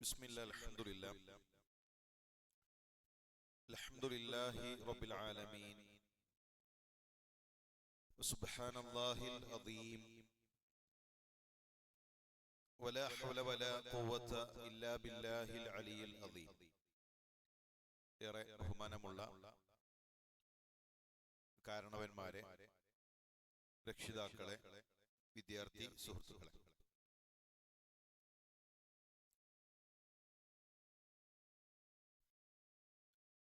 ബിസ്മില്ലാ അൽഹംദുലില്ലാഹി റബ്ബിൽ ആലമീൻ സുബ്ഹാനല്ലാഹിൽ അദീം വലാ ഹൗല വലാ ഖുവത ഇല്ലാ ബില്ലാഹിൽ അലിയിൽ അദീം. ഏറെ ബഹുമാനമുള്ള കാരണവന്മാരെ, രക്ഷിതാക്കളെ, വിദ്യാർത്ഥി സുഹൃത്തുക്കളെ,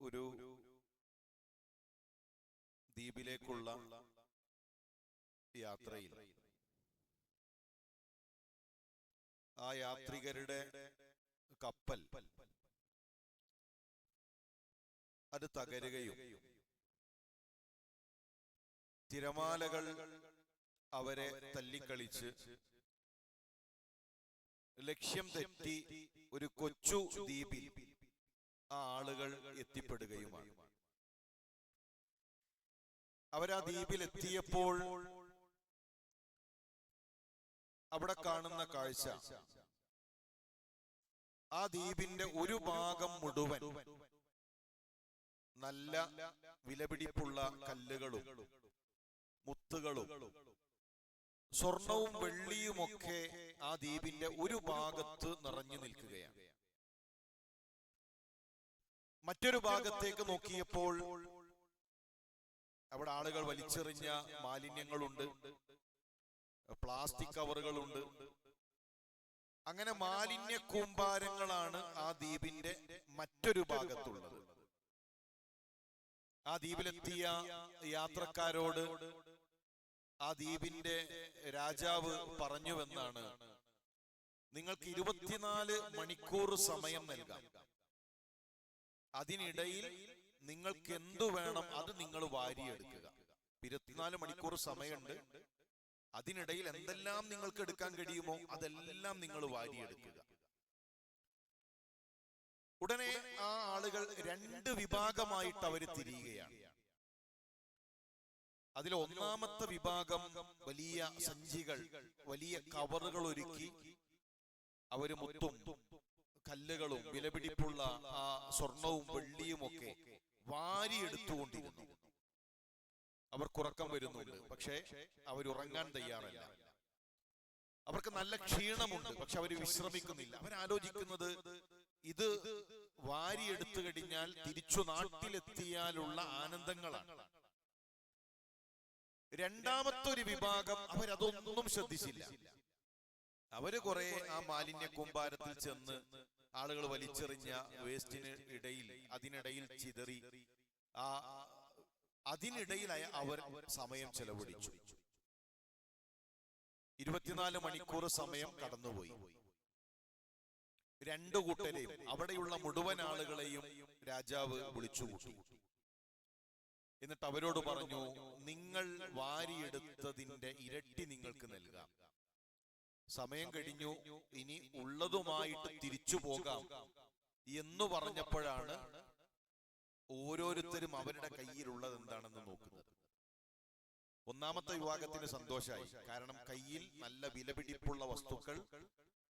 ഒരു ദ്വീപിലേക്കുള്ള യാത്രയിൽ ആ യാത്രികരുടെ കപ്പൽ അത് തകരുകയും തിരമാലകൾ അവരെ തല്ലിക്കളിച്ച് ലക്ഷ്യം തെറ്റി ഒരു കൊച്ചു ദ്വീപിൽ ആ ആളുകൾ എത്തിപ്പെടുകയുമാണ്. അവരാ ദ്വീപിൽ എത്തിയപ്പോൾ അവിടെ കാണുന്ന കാഴ്ച, ആ ദ്വീപിന്റെ ഒരു ഭാഗം മുഴുവൻ നല്ല വിലപിടിപ്പുള്ള കല്ലുകളും മുത്തുകളും സ്വർണവും വെള്ളിയുമൊക്കെ ആ ദ്വീപിന്റെ ഒരു ഭാഗത്ത് നിറഞ്ഞു നിൽക്കുകയാണ്. മറ്റൊരു ഭാഗത്തേക്ക് നോക്കിയപ്പോൾ അവിടെ ആളുകൾ വലിച്ചെറിഞ്ഞ മാലിന്യങ്ങളുണ്ട്, പ്ലാസ്റ്റിക് കവറുകളുണ്ട്. അങ്ങനെ മാലിന്യ കൂമ്പാരങ്ങളാണ് ആ ദ്വീപിന്റെ മറ്റൊരു ഭാഗത്തുള്ളത്. ആ ദ്വീപിലെത്തിയ യാത്രക്കാരോട് ആ ദ്വീപിന്റെ രാജാവ് പറഞ്ഞുവെന്നാണ്, നിങ്ങൾക്ക് 24 മണിക്കൂർ സമയം നൽകാം. അതിനിടയിൽ നിങ്ങൾക്ക് എന്തു വേണം അത് നിങ്ങൾ വാരിയെടുക്കുക. 24 മണിക്കൂർ സമയമുണ്ട്. അതിനിടയിൽ എന്തെല്ലാം നിങ്ങൾക്ക് എടുക്കാൻ കഴിയുമോ അതെല്ലാം നിങ്ങൾ വാരിയെടുക്കുക. ഉടനെ ആ ആളുകൾ 2 വിഭാഗമായിട്ട് അവർ തിരിയുകയാണ്. അതിൽ ഒന്നാമത്തെ വിഭാഗം വലിയ സഞ്ചികൾ, വലിയ കവറുകൾ ഒരുക്കി അവര് മുത്തും കല്ലുകളും വിലപിടിപ്പുള്ള ആ സ്വർണവും വെള്ളിയും ഒക്കെ വാരിയെടുത്തുകൊണ്ടിരുന്നു. അവർക്കുറക്കം വരുന്നുണ്ട്, പക്ഷെ അവരുറങ്ങാൻ തയ്യാറല്ല. അവർക്ക് നല്ല ക്ഷീണമുണ്ട്, പക്ഷെ അവർ വിശ്രമിക്കുന്നില്ല. അവരാലോചിക്കുന്നത്, ഇത് വാരിയെടുത്തു കഴിഞ്ഞാൽ തിരിച്ചു നാട്ടിലെത്തിയാലുള്ള ആനന്ദങ്ങളാണ്. രണ്ടാമത്തെ ഒരു വിഭാഗം അവരതൊന്നും ശ്രദ്ധിച്ചില്ല. അവര് കുറെ ആ മാലിന്യ കൂമ്പാരത്തിൽ ചെന്ന് ആളുകൾ വലിച്ചെറിഞ്ഞ വേസ്റ്റിന് ഇടയിൽ, അതിനിടയിൽ ചിതറി, അതിനിടയിൽ അവർ സമയം ചെലവഴിച്ചു. 24 മണിക്കൂർ സമയം കടന്നുപോയി. 2 കൂട്ടരെയും അവിടെയുള്ള മുഴുവൻ ആളുകളെയും രാജാവ് വിളിച്ചുകൂട്ടി. എന്നിട്ട് അവരോട് പറഞ്ഞു, നിങ്ങൾ വാരിയെടുത്തതിന്റെ ഇരട്ടി നിങ്ങൾക്ക് നൽകാം. സമയം കഴിഞ്ഞു, ഇനി ഉള്ളതുമായിട്ട് തിരിച്ചു പോകാം എന്ന് പറഞ്ഞപ്പോഴാണ് ഓരോരുത്തരും അവരുടെ കയ്യിലുള്ളത് എന്താണെന്ന് നോക്കുന്നത്. ഒന്നാമത്തെ വിഭാഗത്തിന് സന്തോഷമായി, കാരണം കയ്യിൽ നല്ല വിലപിടിപ്പുള്ള വസ്തുക്കൾ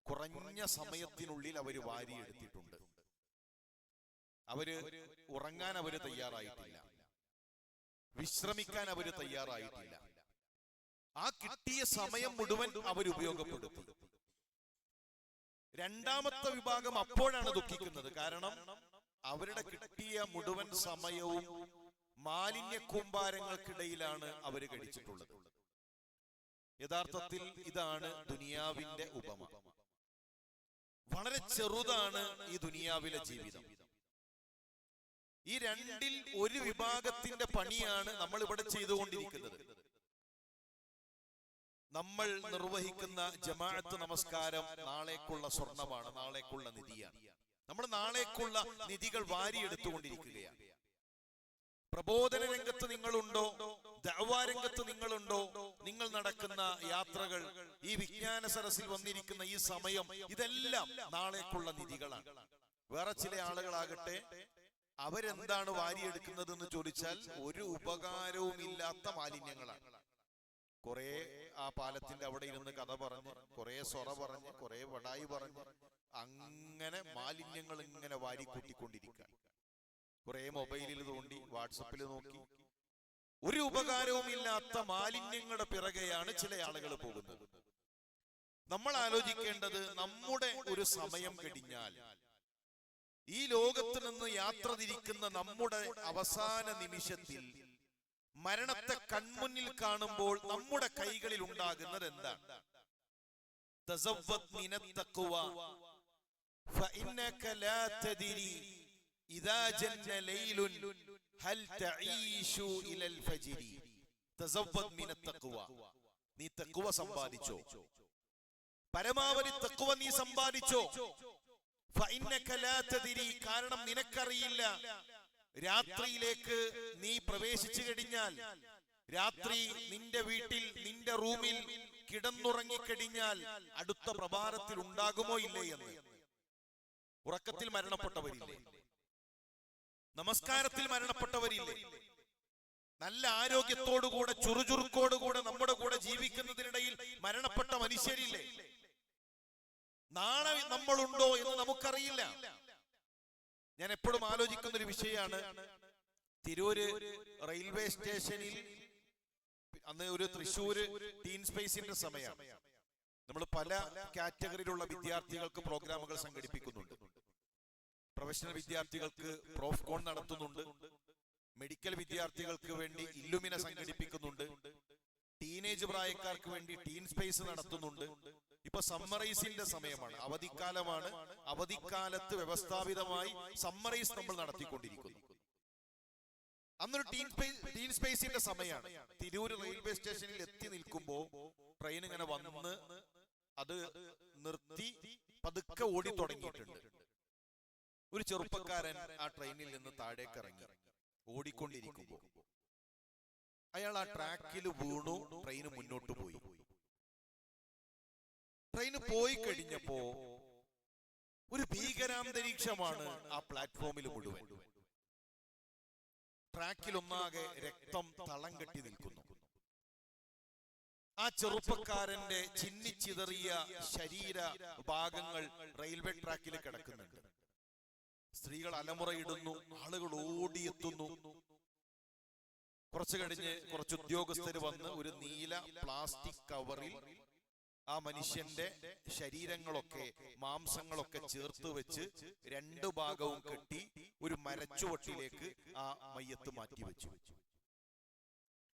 കുറഞ്ഞ സമയത്തിനുള്ളിൽ അവര് വാരിയെടുത്തിട്ടുണ്ട്. അവര് ഉറങ്ങാൻ അവര് തയ്യാറായിട്ടില്ല, വിശ്രമിക്കാൻ അവര് തയ്യാറായിട്ടില്ല. ആ കിട്ടിയ സമയം മുഴുവൻ അവർ ഉപയോഗപ്പെടുത്തി. രണ്ടാമത്തെ വിഭാഗം അപ്പോഴാണ് ദുഃഖിക്കുന്നത്, കാരണം അവരുടെ കിട്ടിയ മുഴുവൻ സമയവും മാലിന്യ കൂമ്പാരങ്ങൾക്കിടയിലാണ് അവർ കഴിച്ചിട്ടുള്ളത്. യഥാർത്ഥത്തിൽ ഇതാണ് ദുനിയാവിന്റെ ഉപമ. വളരെ ചെറുതാണ് ഈ ദുനിയാവിലെ ജീവിതം. ഈ രണ്ടിൽ ഒരു വിഭാഗത്തിന്റെ പണിയാണ് നമ്മൾ ഇവിടെ ചെയ്തുകൊണ്ടിരിക്കുന്നത്. നമ്മൾ നിർവഹിക്കുന്ന ജമാഅത്ത് നമസ്കാരം നാളേക്കുള്ള സ്വർണമാണ്, നാളേക്കുള്ള നിധിയാണ്. നമ്മൾ നാളേക്കുള്ള നിധികൾ വാരിയെടുത്തുകൊണ്ടിരിക്കുകയാണ്. പ്രബോധന രംഗത്ത് നിങ്ങളുണ്ടോ, ദഅ്വാ രംഗത്ത് നിങ്ങളുണ്ടോ, നിങ്ങൾ നടക്കുന്ന യാത്രകൾ, ഈ വിജ്ഞാന സരസിൽ വന്നിരിക്കുന്ന ഈ സമയം, ഇതെല്ലാം നാളേക്കുള്ള നിധികളാണ്. വേറെ ചില ആളുകളാകട്ടെ, അവരെന്താണ് വാരിയെടുക്കുന്നത് എന്ന് ചോദിച്ചാൽ ഒരു ഉപകാരവും ഇല്ലാത്ത മാലിന്യങ്ങളാണ്. കുറെ ആ പാലത്തിന്റെ അവിടെ ഇരുന്ന് കഥ പറഞ്ഞ്, കുറെ സൊറ പറഞ്ഞ്, കുറെ വടായി പറഞ്ഞ്, അങ്ങനെ മാലിന്യങ്ങൾ ഇങ്ങനെ വാരിക്കൂട്ടിക്കൊണ്ടിരിക്കുക. കുറെ മൊബൈലിൽ തോണ്ടി, വാട്സപ്പിൽ നോക്കി, ഒരു ഉപകാരവും ഇല്ലാത്ത മാലിന്യങ്ങളുടെ പിറകെയാണ് ചില ആളുകൾ പോകുന്നത്. നമ്മൾ ആലോചിക്കേണ്ടത്, നമ്മുടെ ഒരു സമയം കഴിഞ്ഞാൽ, ഈ ലോകത്ത് നിന്ന് യാത്ര തിരിക്കുന്ന നമ്മുടെ അവസാന നിമിഷത്തിൽ മരണത്തെ കൺമുന്നിൽ കാണുമ്പോൾ നമ്മുടെ കൈകളിൽ ഉണ്ടാകുന്നത് എന്താണ്? തസവ്വദ് മിനത് തഖ്വ ഫഇന്നക ലാ തദ്രി ഇദാ ജന്ന ലൈലുൻ ഹൽ തഈശു ഇലൽ ഫജ്രി. തസവ്വദ് മിനത് തഖ്വ, നീ തഖ്വ സമ്പാദിച്ചോ, പരമാവധി തഖ്വ നീ സമ്പാദിച്ചോ. ഫഇന്നക ലാ തദ്രി, കാരണം നിനക്കറിയില്ല രാത്രിയിലേക്ക് നീ പ്രവേശിച്ചു കഴിഞ്ഞാൽ, രാത്രി നിന്റെ വീട്ടിൽ നിന്റെ റൂമിൽ കിടന്നുറങ്ങിക്കഴിഞ്ഞാൽ അടുത്ത പ്രഭാതത്തിൽ ഉണ്ടാകുമോ ഇല്ലേ എന്ന്. ഉറക്കത്തിൽ മരണപ്പെട്ടവരില്ലേ, നമസ്കാരത്തിൽ മരണപ്പെട്ടവരില്ലേ, നല്ല ആരോഗ്യത്തോടുകൂടെ ചുറുചുറുക്കോടുകൂടെ നമ്മുടെ കൂടെ ജീവിക്കുന്നതിനിടയിൽ മരണപ്പെട്ട മനുഷ്യരില്ലേ? നാളെ നമ്മളുണ്ടോ എന്ന് നമുക്കറിയില്ല. ഞാൻ എപ്പോഴും ആലോചിക്കുന്ന ഒരു വിഷയമാണ്, തിരൂര് റെയിൽവേ സ്റ്റേഷനിൽ അന്ന് ഒരു തൃശ്ശൂര് ടീൻ സ്പേസിന്റെ സമയമാണ്. നമ്മൾ പല കാറ്റഗറിയിലുള്ള വിദ്യാർത്ഥികൾക്ക് പ്രോഗ്രാമുകൾ സംഘടിപ്പിക്കുന്നുണ്ട്. പ്രൊഫഷണൽ വിദ്യാർത്ഥികൾക്ക് പ്രോഫ്കോൺ നടത്തുന്നുണ്ട്, മെഡിക്കൽ വിദ്യാർത്ഥികൾക്ക് വേണ്ടി ഇല്ലുമിന സംഘടിപ്പിക്കുന്നുണ്ട്, ടീനേജ് പ്രായക്കാർക്ക് വേണ്ടി ടീൻ സ്പേസ് നടത്തുന്നുണ്ട്. ഇപ്പൊ സമ്മറൈസിന്റെ സമയമാണ്, അവധിക്കാലമാണ്. അവധിക്കാലത്ത് വ്യവസ്ഥാപിതമായി സമ്മറൈസ് നമ്മൾ നടത്തിക്കൊണ്ടിരിക്കുന്നു. അന്നൊരു ടീൻ സ്പേസിന്റെ സമയമാണ്. തിരൂർ റെയിൽവേ സ്റ്റേഷനിൽ എത്തി നിൽക്കുമ്പോ ട്രെയിൻ ഇങ്ങനെ വന്ന് അത് നിർത്തി പതുക്കെ ഓടി തുടങ്ങിയിട്ടുണ്ട്. ഒരു ചെറുപ്പക്കാരൻ ആ ട്രെയിനിൽ നിന്ന് താഴേക്ക് ഇറങ്ങി ഓടിക്കൊണ്ടിരിക്കുമ്പോ അയാൾ ആ ട്രാക്കിൽ വീണു. ട്രെയിന് മുന്നോട്ട് പോയി. ട്രെയിന് പോയി കഴിഞ്ഞപ്പോ ഒരു ഭീകരാന്തരീക്ഷമാണ് ആ പ്ലാറ്റ്ഫോമിൽ മുഴുവൻ. ട്രാക്കിൽ ഒന്നാകെ രക്തം തളം കെട്ടി നിൽക്കുന്നു. ആ ചെറുപ്പക്കാരന്റെ ചിന്നിച്ചിതറിയ ശരീര ഭാഗങ്ങൾ റെയിൽവേ ട്രാക്കിൽ കിടക്കുന്നുണ്ട്. സ്ത്രീകൾ അലമുറയിടുന്നു, ആളുകൾ ഓടിയെത്തുന്നു. കുറച്ചു കഴിഞ്ഞ് കുറച്ച് ഉദ്യോഗസ്ഥര് വന്ന് ഒരു നീല പ്ലാസ്റ്റിക് കവറിൽ ആ മനുഷ്യന്റെ ശരീരങ്ങളൊക്കെ മാംസങ്ങളൊക്കെ ചേർത്ത് വെച്ച് രണ്ടു ഭാഗവും കെട്ടി ഒരു മരച്ചുവട്ടിലേക്ക് ആ മയ്യത്ത് മാറ്റിവെച്ചു.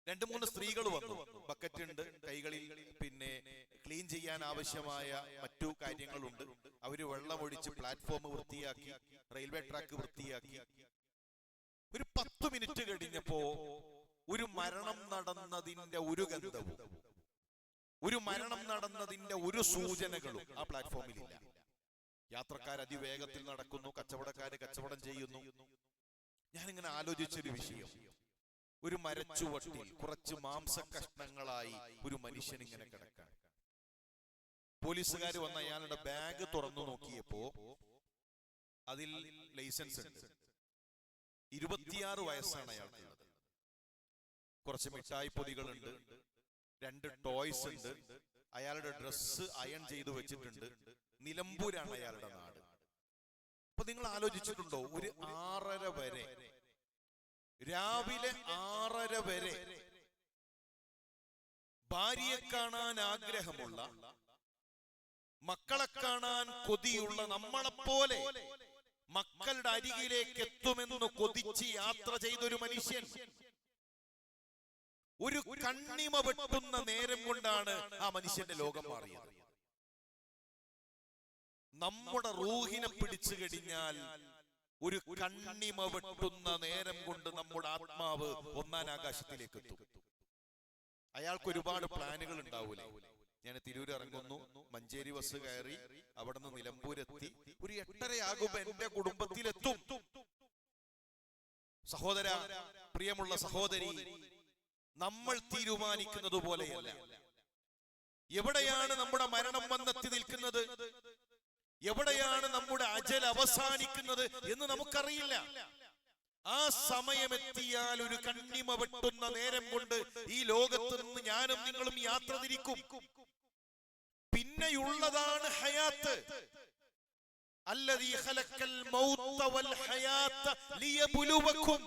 2-3 സ്ത്രീകൾ വന്നു. ബക്കറ്റ് ഉണ്ട് കൈകളിൽ, പിന്നെ ക്ലീൻ ചെയ്യാൻ ആവശ്യമായ മറ്റു കാര്യങ്ങളുണ്ട്. അവര് വെള്ളമൊഴിച്ച് പ്ലാറ്റ്ഫോം വൃത്തിയാക്കി, റെയിൽവേ ട്രാക്ക് വൃത്തിയാക്കി. ഒരു 10 മിനിറ്റ് കഴിഞ്ഞപ്പോ ഒരു മരണം നടന്നതിന്റെ ഒരു ഗന്ധവും, ഒരു മരണം നടന്നതിന്റെ ഒരു സൂചനകളും ആ പ്ലാറ്റ്ഫോമിലില്ല. യാത്രക്കാർ അതിവേഗത്തിൽ നടക്കുന്നു, കച്ചവടക്കാര് കച്ചവടം ചെയ്യുന്നു. ഞാനിങ്ങനെ ആലോചിച്ചൊരു വിഷയം, ഒരു മരച്ചുവട്ടിൽ കുറച്ച് മാംസ കഷ്ണങ്ങളായി ഒരു മനുഷ്യൻ ഇങ്ങനെ കിടക്കാൻ. പോലീസുകാർ വന്ന് അയാളുടെ ബാഗ് തുറന്നു നോക്കിയപ്പോ അതിൽ ലൈസൻസ് ഉണ്ട്. 26 വയസ്സാണ് അയാൾക്കുള്ളത്. കുറച്ച് മിഠായി പൊതികളുണ്ട്, 2 ടോയ്സ് ഉണ്ട്. അയാളുടെ ഡ്രസ്സ് അയൺ ചെയ്തു വെച്ചിട്ടുണ്ട്. നിലമ്പൂരാണ് അയാളുടെ നാട്. അപ്പൊ നിങ്ങൾ ആലോചിച്ചിട്ടുണ്ടോ, ഒരു 6:30 വരെ, രാവിലെ 6:30 വരെ ഭാര്യയെ കാണാൻ ആഗ്രഹമുള്ള, മക്കളെ കാണാൻ കൊതിയുള്ള നമ്മളെപ്പോലെ മക്കളുടെ അരികിലേക്ക് എത്തുമെന്ന് കൊതിച്ച് യാത്ര ചെയ്തൊരു മനുഷ്യൻ ഒരു കണ്ണിമ വെട്ടുന്ന നേരം കൊണ്ടാണ് ആ മനുഷ്യന്റെ ലോകം മാറിയത്. നമ്മുടെ റൂഹിനെ പിടിച്ചു കഴിഞ്ഞാൽ ഒരു കണ്ണിമ വെട്ടുന്ന നേരം കൊണ്ട് നമ്മുടെ ആത്മാവ് 1-ാം ആകാശത്തിലേക്ക് എത്തും. അയാൾക്ക് ഒരുപാട് പ്ലാനുകൾ ഉണ്ടാവൂലേ. ഞാൻ തിരൂർ ഇറങ്ങുന്നു, മഞ്ചേരി ബസ് കയറി അവിടെ നിന്ന് നിലമ്പൂരെത്തി, ഒരു 8:30 ആകുമ്പോ എന്റെ കുടുംബത്തിലെത്തും. സഹോദര, പ്രിയമുള്ള സഹോദരി, നമ്മൾ തീരുമാനിക്കുന്നത് പോലെയല്ല. എവിടെയാണ് നമ്മുടെ മരണം വന്നെത്തി നിൽക്കുന്നത്, എവിടെയാണ് നമ്മുടെ അജൽ അവസാനിക്കുന്നത് എന്ന് നമുക്കറിയില്ല. ആ സമയമെത്തിയാൽ ഒരു കണ്ണിമ വെട്ടുന്ന നേരം കൊണ്ട് ഈ ലോകത്ത് നിന്ന് ഞാനും നിങ്ങളും യാത്ര തിരിക്കും. പിന്നെയുള്ളതാണ് ഹയാത്ത്. അല്ലദീ ഖലഖൽ മൗത വൽ ഹയാത ലിയബ്ലുവക്കും.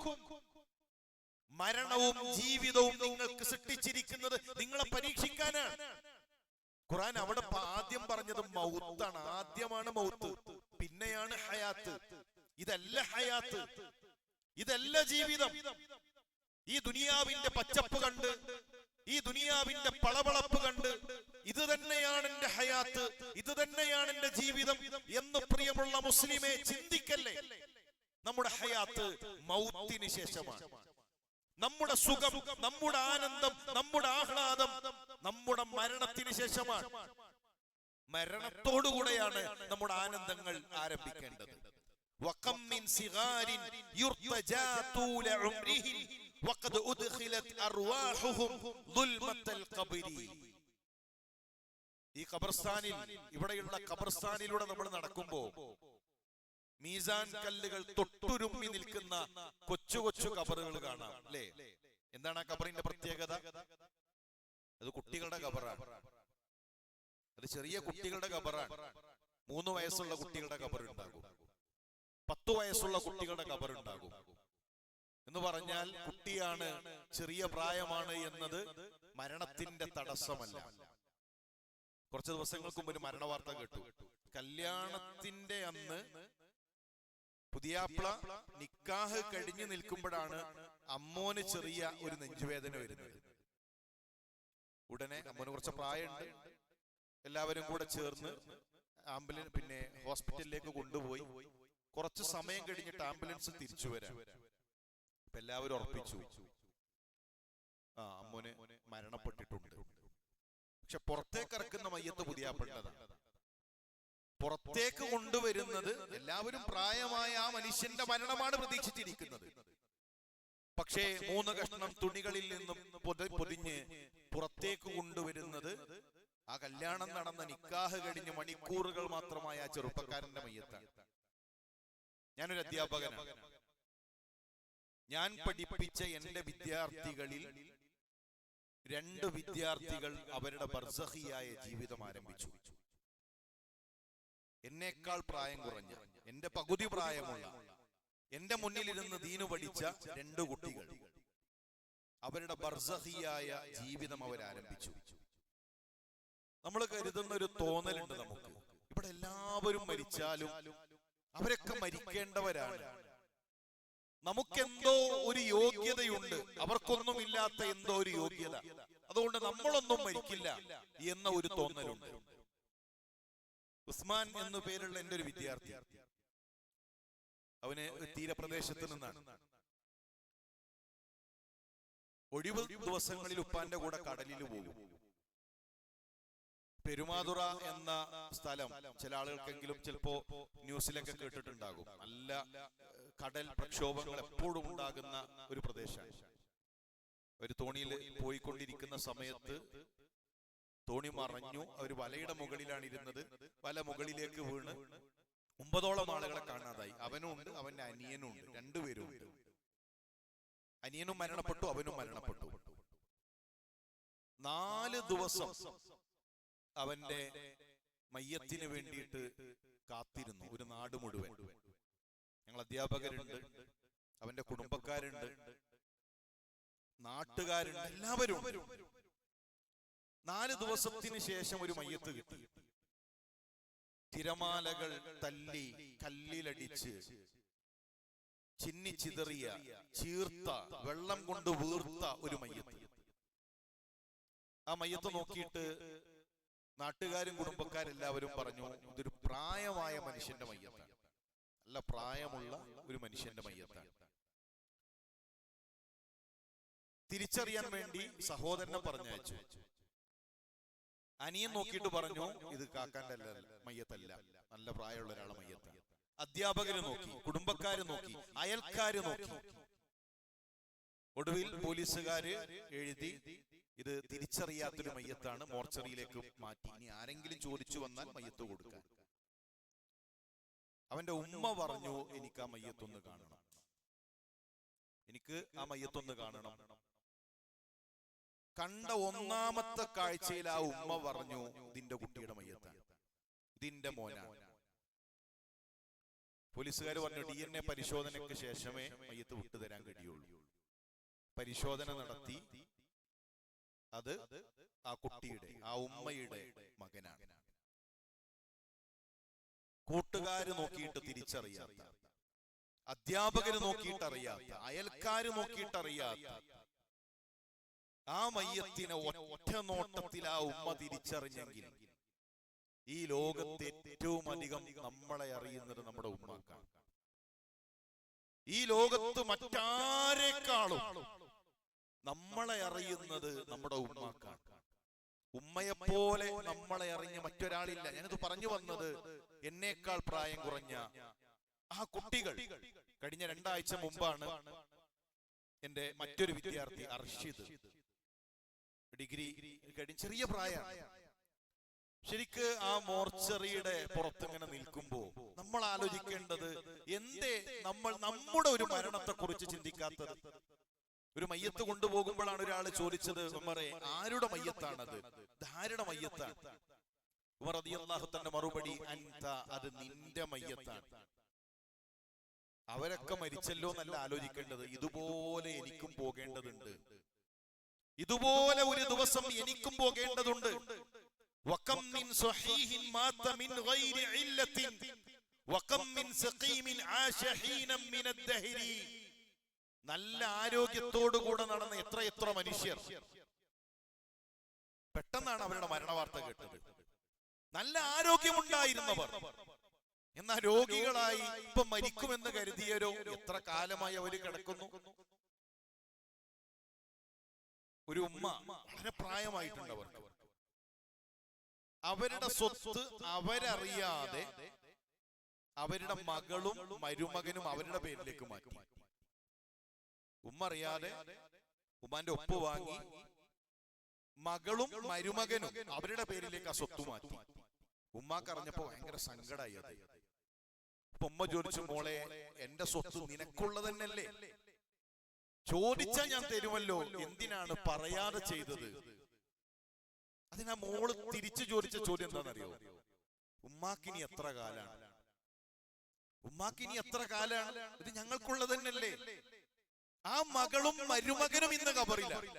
മരണവും ജീവിതവും നിങ്ങൾക്ക് സൃഷ്ടിച്ചിരിക്കുന്നത് നിങ്ങളെ പരീക്ഷിക്കാനാണ്. ഖുർആൻ അവിടെ ആദ്യം പറഞ്ഞത് മൗത്താണ്. ആദ്യമാണ് മൗത്ത്, പിന്നെയാണ് ഹയാത്ത്. ഇതല്ല ഹയാത്ത്, ഇതല്ല ജീവിതം. ഈ ദുനിയാവിന്റെ പച്ചപ്പ് കണ്ട്, ഈ ദുനിയാവിന്റെ പളവളപ്പ് കണ്ട് ഇത് തന്നെയാണ് എന്റെ ഹയാത്ത്, ഇത് തന്നെയാണ് എന്റെ ജീവിതം എന്ന് പ്രിയമുള്ള മുസ്ലിമെ ചിന്തിക്കല്ലേ. നമ്മുടെ ഹയാത്ത് മൗത്തിന് ശേഷമാണ്. നമ്മുടെ സുഖം, നമ്മുടെ ആനന്ദം, നമ്മുടെ ആഹ്ലാദം നമ്മുടെ മരണത്തിന് ശേഷമാണ്. മരണത്തോടുകൂടെയാണ് നമ്മുടെ ആനന്ദങ്ങൾ ആരംഭിക്കേണ്ടത്. വകം മിൻ സിഗാരിൻ യുർതജാ തൂല ഉംരിഹിൻ വഖദ് ഉദ്ഖിലത് അർവാഹുഹും ദുൽമത്തൽ ഖബരി. ഈ ഖബർസ്ഥാനിൽ, ഇവിടെയുള്ള ഖബർസ്ഥാനിലൂടെ നമ്മൾ നടക്കുമ്പോൾ മീസാൻ കല്ലുകൾ തൊട്ടുരുമ്മി നിൽക്കുന്ന കൊച്ചു കൊച്ചു ഖബറുകൾ കാണാം, അല്ലേ? എന്താണ് ആ ഖബറിന്റെ പ്രത്യേകത? അത് കുട്ടികളുടെ ഖബറാണ്. അത് ചെറിയ കുട്ടികളുടെ ഖബറാണ്. 3 വയസ്സുള്ള കുട്ടികളുടെ ഖബറുണ്ടാകും, 10 വയസ്സുള്ള കുട്ടികളുടെ ഖബറുണ്ടാകും. എന്ന് പറഞ്ഞാൽ കുട്ടിയാണ്, ചെറിയ പ്രായമാണ് എന്നത് മരണത്തിന്റെ തടസ്സമല്ല. കുറച്ച് ദിവസങ്ങൾക്ക് മുമ്പ് ഒരു മരണ വാർത്ത കേട്ടു. കല്യാണത്തിന്റെ അന്ന് പുതിയാപ്ല നിക്കാഹ് കഴിഞ്ഞു നിൽക്കുമ്പോഴാണ് അമ്മോന് ചെറിയ ഒരു നെഞ്ചുവേദന വരുന്നത്. ഉടനെ അമ്മോന് കുറച്ച് പ്രായമുണ്ട്, എല്ലാവരും കൂടെ ചേർന്ന് പിന്നെ ഹോസ്പിറ്റലിലേക്ക് കൊണ്ടുപോയി. കുറച്ച് സമയം കഴിഞ്ഞിട്ട് ആംബുലൻസ് തിരിച്ചു വരാം. അപ്പൊ എല്ലാവരും ഉറപ്പിച്ചു അമ്മോന് മരണപ്പെട്ടിട്ടുണ്ട്. പക്ഷെ പുറത്തേക്ക് ഇറക്കുന്ന മയ്യത്ത് പുതിയാപ്പിളതാണ്. പുറത്തേക്ക് കൊണ്ടുവരുന്നത് എല്ലാവരും പ്രായമായ ആ മനുഷ്യന്റെ മരണമാണ് പ്രതീക്ഷിച്ചിരിക്കുന്നത്. പക്ഷേ 3 കഷ്ണം തുണികളിൽ നിന്നും പൊതിഞ്ഞ് പുറത്തേക്ക് കൊണ്ടുവരുന്നത് ആ കല്യാണം നടന്ന നിക്കാഹ് കഴിഞ്ഞ് മണിക്കൂറുകൾ മാത്രമായ ആ ചെറുപ്പക്കാരന്റെ മയ്യത്താണ്. ഞാനൊരു അധ്യാപകനാണ്. ഞാൻ പഠിപ്പിച്ച എന്റെ വിദ്യാർത്ഥികളിൽ 2 വിദ്യാർത്ഥികൾ അവരുടെ ബർസഖിയായ ജീവിതം ആരംഭിച്ചു. എന്നേക്കാൾ പ്രായം കുറഞ്ഞ, എന്റെ പകുതി പ്രായമുള്ള, എന്റെ മുന്നിലിരുന്ന് ദീനു പഠിച്ച 2 കുട്ടികൾ അവരുടെ ബർസഖിയായ ജീവിതം അവരാരംഭിച്ചു. നമ്മൾ കരുതുന്ന ഒരു തോന്നലുണ്ട് നമുക്ക്, ഇവിടെ എല്ലാവരും മരിച്ചാലും അവരൊക്കെ മരിക്കേണ്ടവരാണ്, നമുക്കെന്തോ ഒരു യോഗ്യതയുണ്ട്, അവർക്കൊന്നുമില്ലാത്ത എന്തോ ഒരു യോഗ്യത, അതുകൊണ്ട് നമ്മളൊന്നും മരിക്കില്ല എന്ന ഒരു തോന്നലുണ്ട്. ഉസ്മാൻ എന്നു പേരുള്ള എന്റെ ഒരു വിദ്യാർത്ഥി, അവന് തീരപ്രദേശത്ത് നിന്നാണ്. ഒഴിവ് ദിവസങ്ങളിൽ ഉപ്പാന്റെ കൂടെ കടലിൽ പോകും. പെരുമാതുറ എന്ന സ്ഥലം ചില ആളുകൾക്കെങ്കിലും ചിലപ്പോ ന്യൂസിലൊക്കെ കേട്ടിട്ടുണ്ടാകും. നല്ല കടൽ പ്രക്ഷോഭങ്ങൾ എപ്പോഴും ഉണ്ടാകുന്ന ഒരു പ്രദേശമാണ്. ഒരു തോണിയിൽ പോയിക്കൊണ്ടിരിക്കുന്ന സമയത്ത് തോണി മറഞ്ഞു. അവർ വലയുടെ മുകളിലാണ് ഇരുന്നത്. വല മുകളിലേക്ക് വീണ് 9ഓളം ആളുകളെ കാണാതായി. അവനും ഉണ്ട്, അവന്റെ അനിയനും ഉണ്ട്, 2 പേരും ഉണ്ട്. അനിയനും മരണപ്പെട്ടു, അവനും മരണപ്പെട്ടു. 4 ദിവസം അവന്റെ മയ്യത്തിന് വേണ്ടിയിട്ട് കാത്തിരുന്നു ഒരു നാട് മുഴുവൻ. ഞങ്ങൾ അധ്യാപകരുണ്ട്, അവന്റെ കുടുംബക്കാരുണ്ട്, നാട്ടുകാരുണ്ട്, എല്ലാവരും. 4 ദിവസത്തിന് ശേഷം ഒരു മയ്യത്ത് കിട്ടി. തിരമാലകൾ തല്ലി, കല്ലിലടിച്ച്, ചിന്നിച്ചിതറിയ, ചീർത്ത, വെള്ളം കൊണ്ട് വീർത്ത ഒരു മയ്യത്ത്. ആ മയ്യത്ത് നോക്കിയിട്ട് നാട്ടുകാരും കുടുംബക്കാരെല്ലാവരും പറഞ്ഞു, ഇതൊരു പ്രായമായ മനുഷ്യന്റെ മയ്യത്താണ്, നല്ല പ്രായമുള്ള ഒരു മനുഷ്യന്റെ മയ്യത്താണ്. തിരിച്ചറിയാൻ വേണ്ടി സഹോദരനെ പറഞ്ഞയച്ചു. അനിയൻ നോക്കിയിട്ട് പറഞ്ഞു, ഇത് കാക്കാന്റെ മയ്യത്തല്ല, നല്ല പ്രായമുള്ള ഒരാളെ മയ്യത്താണ്. അധ്യാപകര് നോക്കി, കുടുംബക്കാര് നോക്കി, അയൽക്കാര് നോക്കി. ഒടുവിൽ പോലീസുകാര് എഴുതി, ഇത് തിരിച്ചറിയാത്തൊരു മയ്യത്താണ്, മോർച്ചറിയിലേക്ക് മാറ്റി, ഇനി ആരെങ്കിലും ചോദിച്ചു വന്നാൽ മയ്യത്ത് കൊടുക്കാൻ. അവന്റെ ഉമ്മ പറഞ്ഞു, എനിക്ക് ആ മയ്യത്തൊന്ന് കാണണം, എനിക്ക് ആ മയ്യത്തൊന്ന് കാണണം. കണ്ട 1ാമത്തെ കാഴ്ചയിൽ ആ ഉമ്മ പറഞ്ഞു, ഇതിന്റെ കുട്ടിയുടെ മയ്യത്താണ്, ഇതിന്റെ മോനാണ്. പോലീസുകാർ പറഞ്ഞു DNA പരിശോധനയ്ക്ക് ശേഷമേ മയ്യത്ത് വിട്ടുതരാൻ കഴിയുള്ളൂ. പരിശോധന നടത്തി, അത് ആ കുട്ടിയുടെ, ആ ഉമ്മയുടെ മകനാണ്. കൂട്ടുകാര് നോക്കിയിട്ട് തിരിച്ചറിയാത്ത, അധ്യാപകര് നോക്കിയിട്ടറിയാത്ത, അയൽക്കാര് നോക്കിയിട്ടറിയാത്ത ആ മയ്യത്തിനെ ഒറ്റ നോട്ടത്തിൽ ആ ഉമ്മ തിരിച്ചറിഞ്ഞെങ്കിൽ ഈ ലോകത്ത് ഏറ്റവും അധികം നമ്മളെ അറിയുന്നത് നമ്മുടെ ഉമ്മാക്കാണ്. ഈ ലോകത്ത് മറ്റാരെക്കാളും നമ്മളെ അറിയുന്നത് നമ്മുടെ ഉമ്മാക്കാണ്. ഉമ്മയെപ്പോലെ നമ്മളെ അറിഞ്ഞ മറ്റൊരാളില്ല. ഞാനിത് പറഞ്ഞു വന്നത്, എന്നേക്കാൾ പ്രായം കുറഞ്ഞ ആ കുട്ടികൾ, കഴിഞ്ഞ 2 ആഴ്ച മുമ്പാണ് എന്റെ മറ്റൊരു വിദ്യാർത്ഥി അർഷിദ്, ഡിഗ്രി കഴിഞ്ഞ ചെറിയ പ്രായമാണ്. ശരിക്ക് ആ മോർച്ചറിയുടെ പുറത്തിങ്ങനെ നിൽക്കുമ്പോ നമ്മൾ ആലോചിക്കേണ്ടത്, എന്തേ നമ്മൾ നമ്മുടെ ഒരു മരണത്തെ കുറിച്ച് ചിന്തിക്കാത്തത്? ഒരു മയ്യത്ത് കൊണ്ടുപോകുമ്പോഴാണ് ഒരാൾ ചോദിച്ചത്, ഉമറേ ആരുടെ മയ്യത്താണത്, ആരുടെ മയ്യത്താണ്? ഉമർ റളിയല്ലാഹു തന്റെ മറുപടി, അൻത, അത് നിന്റെ മയ്യത്താണ്. അവരൊക്കെ മരിച്ചല്ലോ എന്നല്ല ആലോചിക്കേണ്ടത്, ഇതുപോലെ എനിക്കും പോകേണ്ടതുണ്ട്, ഇതുപോലെ ഒരു ദിവസം എനിക്കും പോകേണ്ടതുണ്ട്. വകം മിൻ സ്വഹീഹിൻ മാത മിൻ ഗൈരി ഇല്ലത്തിൻ വകം മിൻ സഖീമിൻ ആശ ഹീനം മിൻ അദ്ദഹരി. നല്ല ആരോഗ്യത്തോടു കൂടെ നടന്ന എത്ര മനുഷ്യർ പെട്ടെന്നാണ് അവരുടെ മരണവാർത്ത കേട്ടത്. നല്ല ആരോഗ്യമുണ്ടായിരുന്നവർ, എന്നാൽ രോഗികളായി ഇപ്പൊ മരിക്കുമെന്ന് കരുതിയവരോ എത്ര കാലമായി അവര് കിടക്കുന്നു. ഒരു ഉമ്മ വളരെ പ്രായമായിട്ടുണ്ട്, അവരുടെ സ്വത്ത് അവരറിയാതെ അവരുടെ മകളും മരുമകനും അവരുടെ പേരിലേക്ക് മാറ്റി. ഉമ്മ അറിയാതെ ഉമ്മാന്റെ ഒപ്പ് വാങ്ങി മകളും മരുമകനും അവരുടെ പേരിലേക്ക് ആ സ്വത്ത് മാറ്റി. ഉമ്മാക്ക് അറിഞ്ഞപ്പോ ഭയങ്കര സങ്കടമായി. അത് അപ്പൊ ഉമ്മ ചോദിച്ചു, മോളെ എന്റെ സ്വത്ത് നിനക്കുള്ളതന്നല്ലേ, ചോദിച്ചാ ഞാൻ തരുമല്ലോ, എന്തിനാണ് പറയാതെ ചെയ്തത്? അതിനാ മോള് തിരിച്ചു ചോദിച്ച ചോദ്യം എന്താണെന്നറിയോ? ഉമ്മാക്കിനി എത്ര കാലാണ്, ഉമ്മാക്കിനി എത്ര കാലാണ്, ഇത് ഞങ്ങൾക്കുള്ളത് തന്നെയല്ലേ. ആ മകളും മരുമകനും ഇന്ന് ഖബറിലാണ്.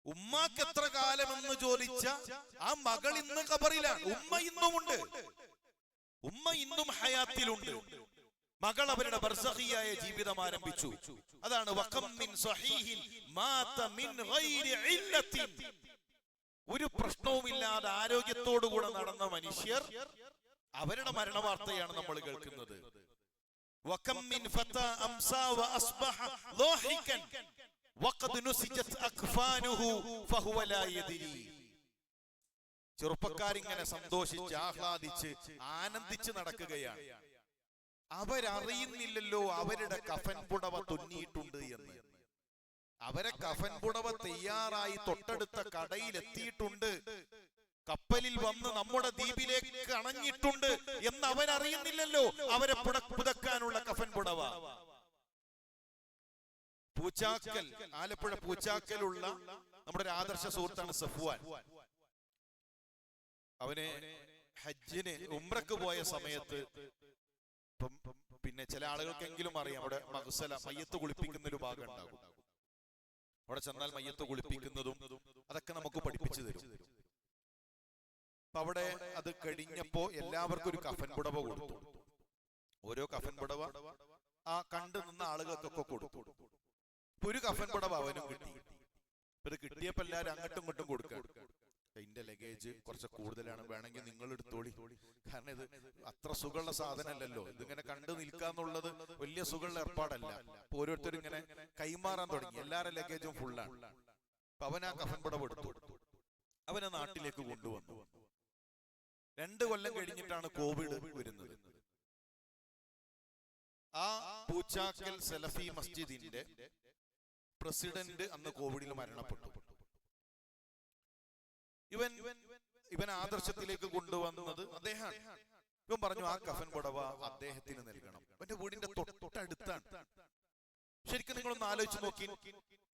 ഉമ്മാക്ക് എത്ര കാലമെന്ന് ചോദിച്ച ആ മകൾ ഇന്ന് ഖബറിലാണ്. ഉമ്മ ഇന്നുമുണ്ട്, ഉമ്മ ഇന്നും ഹയാത്തിലുണ്ട്. മകൾ അവരുടെ ബർസഖിയായ ജീവിതം ആരംഭിച്ചു. അതാണ് വകം മിൻ സ്വഹീഹിൻ മാത മിൻ ഗൈരി ഇല്ലത്തിൻ. ഒരു പ്രശ്നവുമില്ലാതെ ആരോഗ്യത്തോടുകൂടെ നടന്ന മനുഷ്യർ, അവരുടെ മരണവാർത്തയാണ് നമ്മൾ കേൾക്കുന്നത്. വകം മിൻ ഫതാ അംസാ വഅസ്ബഹ ളാഹികൻ വഖദ് നുസിജത് അക്ഫാനുഹു ഫഹുവ ലാ യദ്രി. ചെറുപ്പക്കാരിങ്ങനെ സന്തോഷിച്ച് ആഹ്ലാദിച്ച് ആനന്ദിച്ച് നടക്കുകയാണ്. അവരറിയുന്നില്ലല്ലോ അവരുടെ കഫൻ പുടവ തുന്നിയിട്ടുണ്ട് എന്ന്. അവരെ കഫൻ പുടവ തയ്യാറായി തൊട്ടടുത്ത കടയിൽ എത്തിയിട്ടുണ്ട്, കപ്പലിൽ വന്ന് നമ്മുടെ ദ്വീപിലേക്ക് അണഞ്ഞിട്ടുണ്ട് എന്ന് അവരറിയുന്നില്ലല്ലോ. അവരെ പുതക്കാനുള്ള കഫൻ പുടവ. പൂച്ചാക്കൽ, ആലപ്പുഴ പൂച്ചാക്കലുള്ള നമ്മുടെ ഒരു ആദർശ സുഹൃത്താണ് സഫ്വാൻ. അവന് ഹജ്ജിന് ഉംറക്ക് പോയ സമയത്ത്, പിന്നെ ചില ആളുകൾക്കെങ്കിലും അറിയാം, അവിടെ മഗ്സല മയ്യത്ത് കുളിപ്പിക്കുന്ന ഒരു ഭാഗം ഉണ്ടാകും. അവിടെ ചെന്നാൽ മയ്യത്ത് കുളിപ്പിക്കുന്നതും അതൊക്കെ നമുക്ക് പഠിപ്പിച്ചു തരും. അപ്പൊ അവിടെ അത് കഴിഞ്ഞപ്പോ എല്ലാവർക്കും ഒരു കഫൻ പുടവ കൊടുത്തു. ഓരോ കഫൻ പുടവ ആ കണ്ടു നിന്ന ആളുകൾക്കൊക്കെ കൊടുത്തു. ഒരു കഫൻ പുടവ അവനും കിട്ടി. ഇത് കിട്ടിയപ്പോ എല്ലാവരും അങ്ങോട്ടും ഇങ്ങോട്ടും കൊടുക്കാം. എന്റെ ലഗേജ് കുറച്ച് കൂടുതലാണ്, വേണമെങ്കിൽ നിങ്ങൾ എടുത്തോളി. കാരണം ഇത് അത്ര സുഖമുള്ള സാധനമല്ലല്ലോ, ഇതിങ്ങനെ കണ്ടു നിൽക്കാന്നുള്ളത് വലിയ സുഖമുള്ള ഏർപ്പാടല്ല. അപ്പൊ ഓരോരുത്തരും ഇങ്ങനെ കൈമാറാൻ തുടങ്ങി. എല്ലാവരുടെ ലഗേജും ഫുള്ളാണ്. അപ്പൊ അവൻ ആ കഫൻ പുടവ എടുത്തു, അവനെ നാട്ടിലേക്ക് കൊണ്ടുവന്നു. 2 കൊല്ലം കഴിഞ്ഞിട്ടാണ് കോവിഡ് വരുന്നത്. ആ പൂച്ചാക്കൽ സലഫി മസ്ജിദിന്റെ പ്രസിഡന്റ് അന്ന് കോവിഡിൽ മരണപ്പെട്ടു. ഇവൻ ആദർശത്തിലേക്ക് കൊണ്ടുവന്നത് അദ്ദേഹം. ഇവൻ പറഞ്ഞു ആ കഫൻ പുടവ അദ്ദേഹത്തിന് നൽകണം. അവന്റെ വീടിന്റെ തൊട്ടടുത്താണ്. ശരിക്കും നിങ്ങളൊന്ന് ആലോചിച്ച് നോക്കി,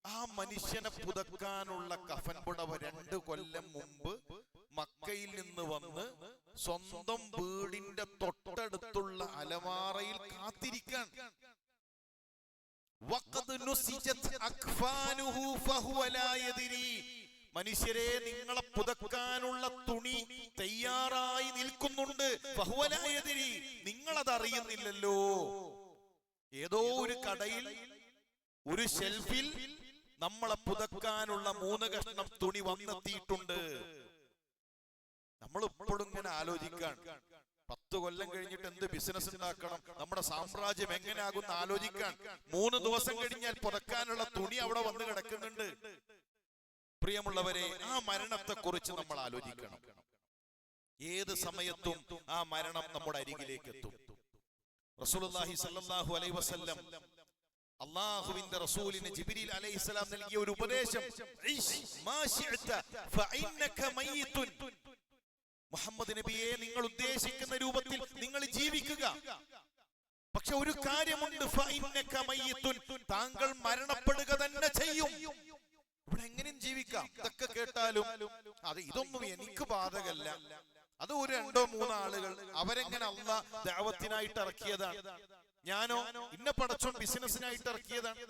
ആ മനുഷ്യനെ പുതക്കാനുള്ള കഫൻ പുടവ 2 കൊല്ലം മുമ്പ് മക്കയിൽ നിന്ന് വന്ന് സ്വന്തം വീടിന്റെ തൊട്ടടുത്തുള്ള അലമാറയിൽ കാത്തിരിക്കാൻ. മനുഷ്യരെ, നിങ്ങളെ പുതക്കാനുള്ള തുണി തയ്യാറായി നിൽക്കുന്നുണ്ട്. നിങ്ങളത് അറിയുന്നില്ലല്ലോ. ഏതോ ഒരു കടയിൽ ഒരു ഷെൽഫിൽ നമ്മളെ പുതക്കാനുള്ള 3 കഷ്ണം തുണി വന്നെത്തിയിട്ടുണ്ട്. നമ്മൾ ഇപ്പോഴും ഇങ്ങനെ ആലോചിക്കാൻ, 10 കൊല്ലം കഴിഞ്ഞിട്ട് എന്ത് ബിസിനസ് ഉണ്ടാക്കണം, നമ്മുടെ സാമ്രാജ്യം എങ്ങനെയാകുന്ന ആലോചിക്കാൻ. 3 ദിവസം കഴിഞ്ഞാൽ പുതക്കാനുള്ള തുണി അവിടെ വന്ന് കിടക്കുന്നുണ്ട്. പ്രിയമുള്ളവരെ, ആ മരണത്തെ കുറിച്ച് നമ്മൾ ആലോചിക്കണം. ഏത് സമയത്തും ആ മരണം നമ്മുടെ അരികിലേക്ക് എത്തും. റസൂലുള്ളാഹി സ്വല്ലല്ലാഹു അലൈഹി വസല്ലം അല്ലാഹുവിന്റെ റസൂലിന് ജിബ്രീൽ അലൈഹിസ്സലാം നൽകിയ ഒരു ഉപദേശം, മുഹമ്മദ് നബിയെ, നിങ്ങൾ ഉദ്ദേശിക്കുന്ന രൂപത്തിൽ നിങ്ങൾ ജീവിക്കുക. പക്ഷെ ഒരു കാര്യമുണ്ട്, താങ്കൾ മരണപ്പെടുക തന്നെ ചെയ്യും. ഇവിടെ എങ്ങനെയും ജീവിക്കാം. ഇതൊക്കെ കേട്ടാലും ഇതൊന്നും എനിക്ക് ബാധകല്ല. അത് ഒരു 2-3 ആളുകൾ അവരെങ്ങനെ അല്ലാഹ് ദഅവത്തിനായിട്ട് ഇറക്കിയതാണ്. ഞാനോ ഇന്നെ പടച്ചോൻ ബിസിനസിനായിട്ട് ഇറക്കിയതാണ്,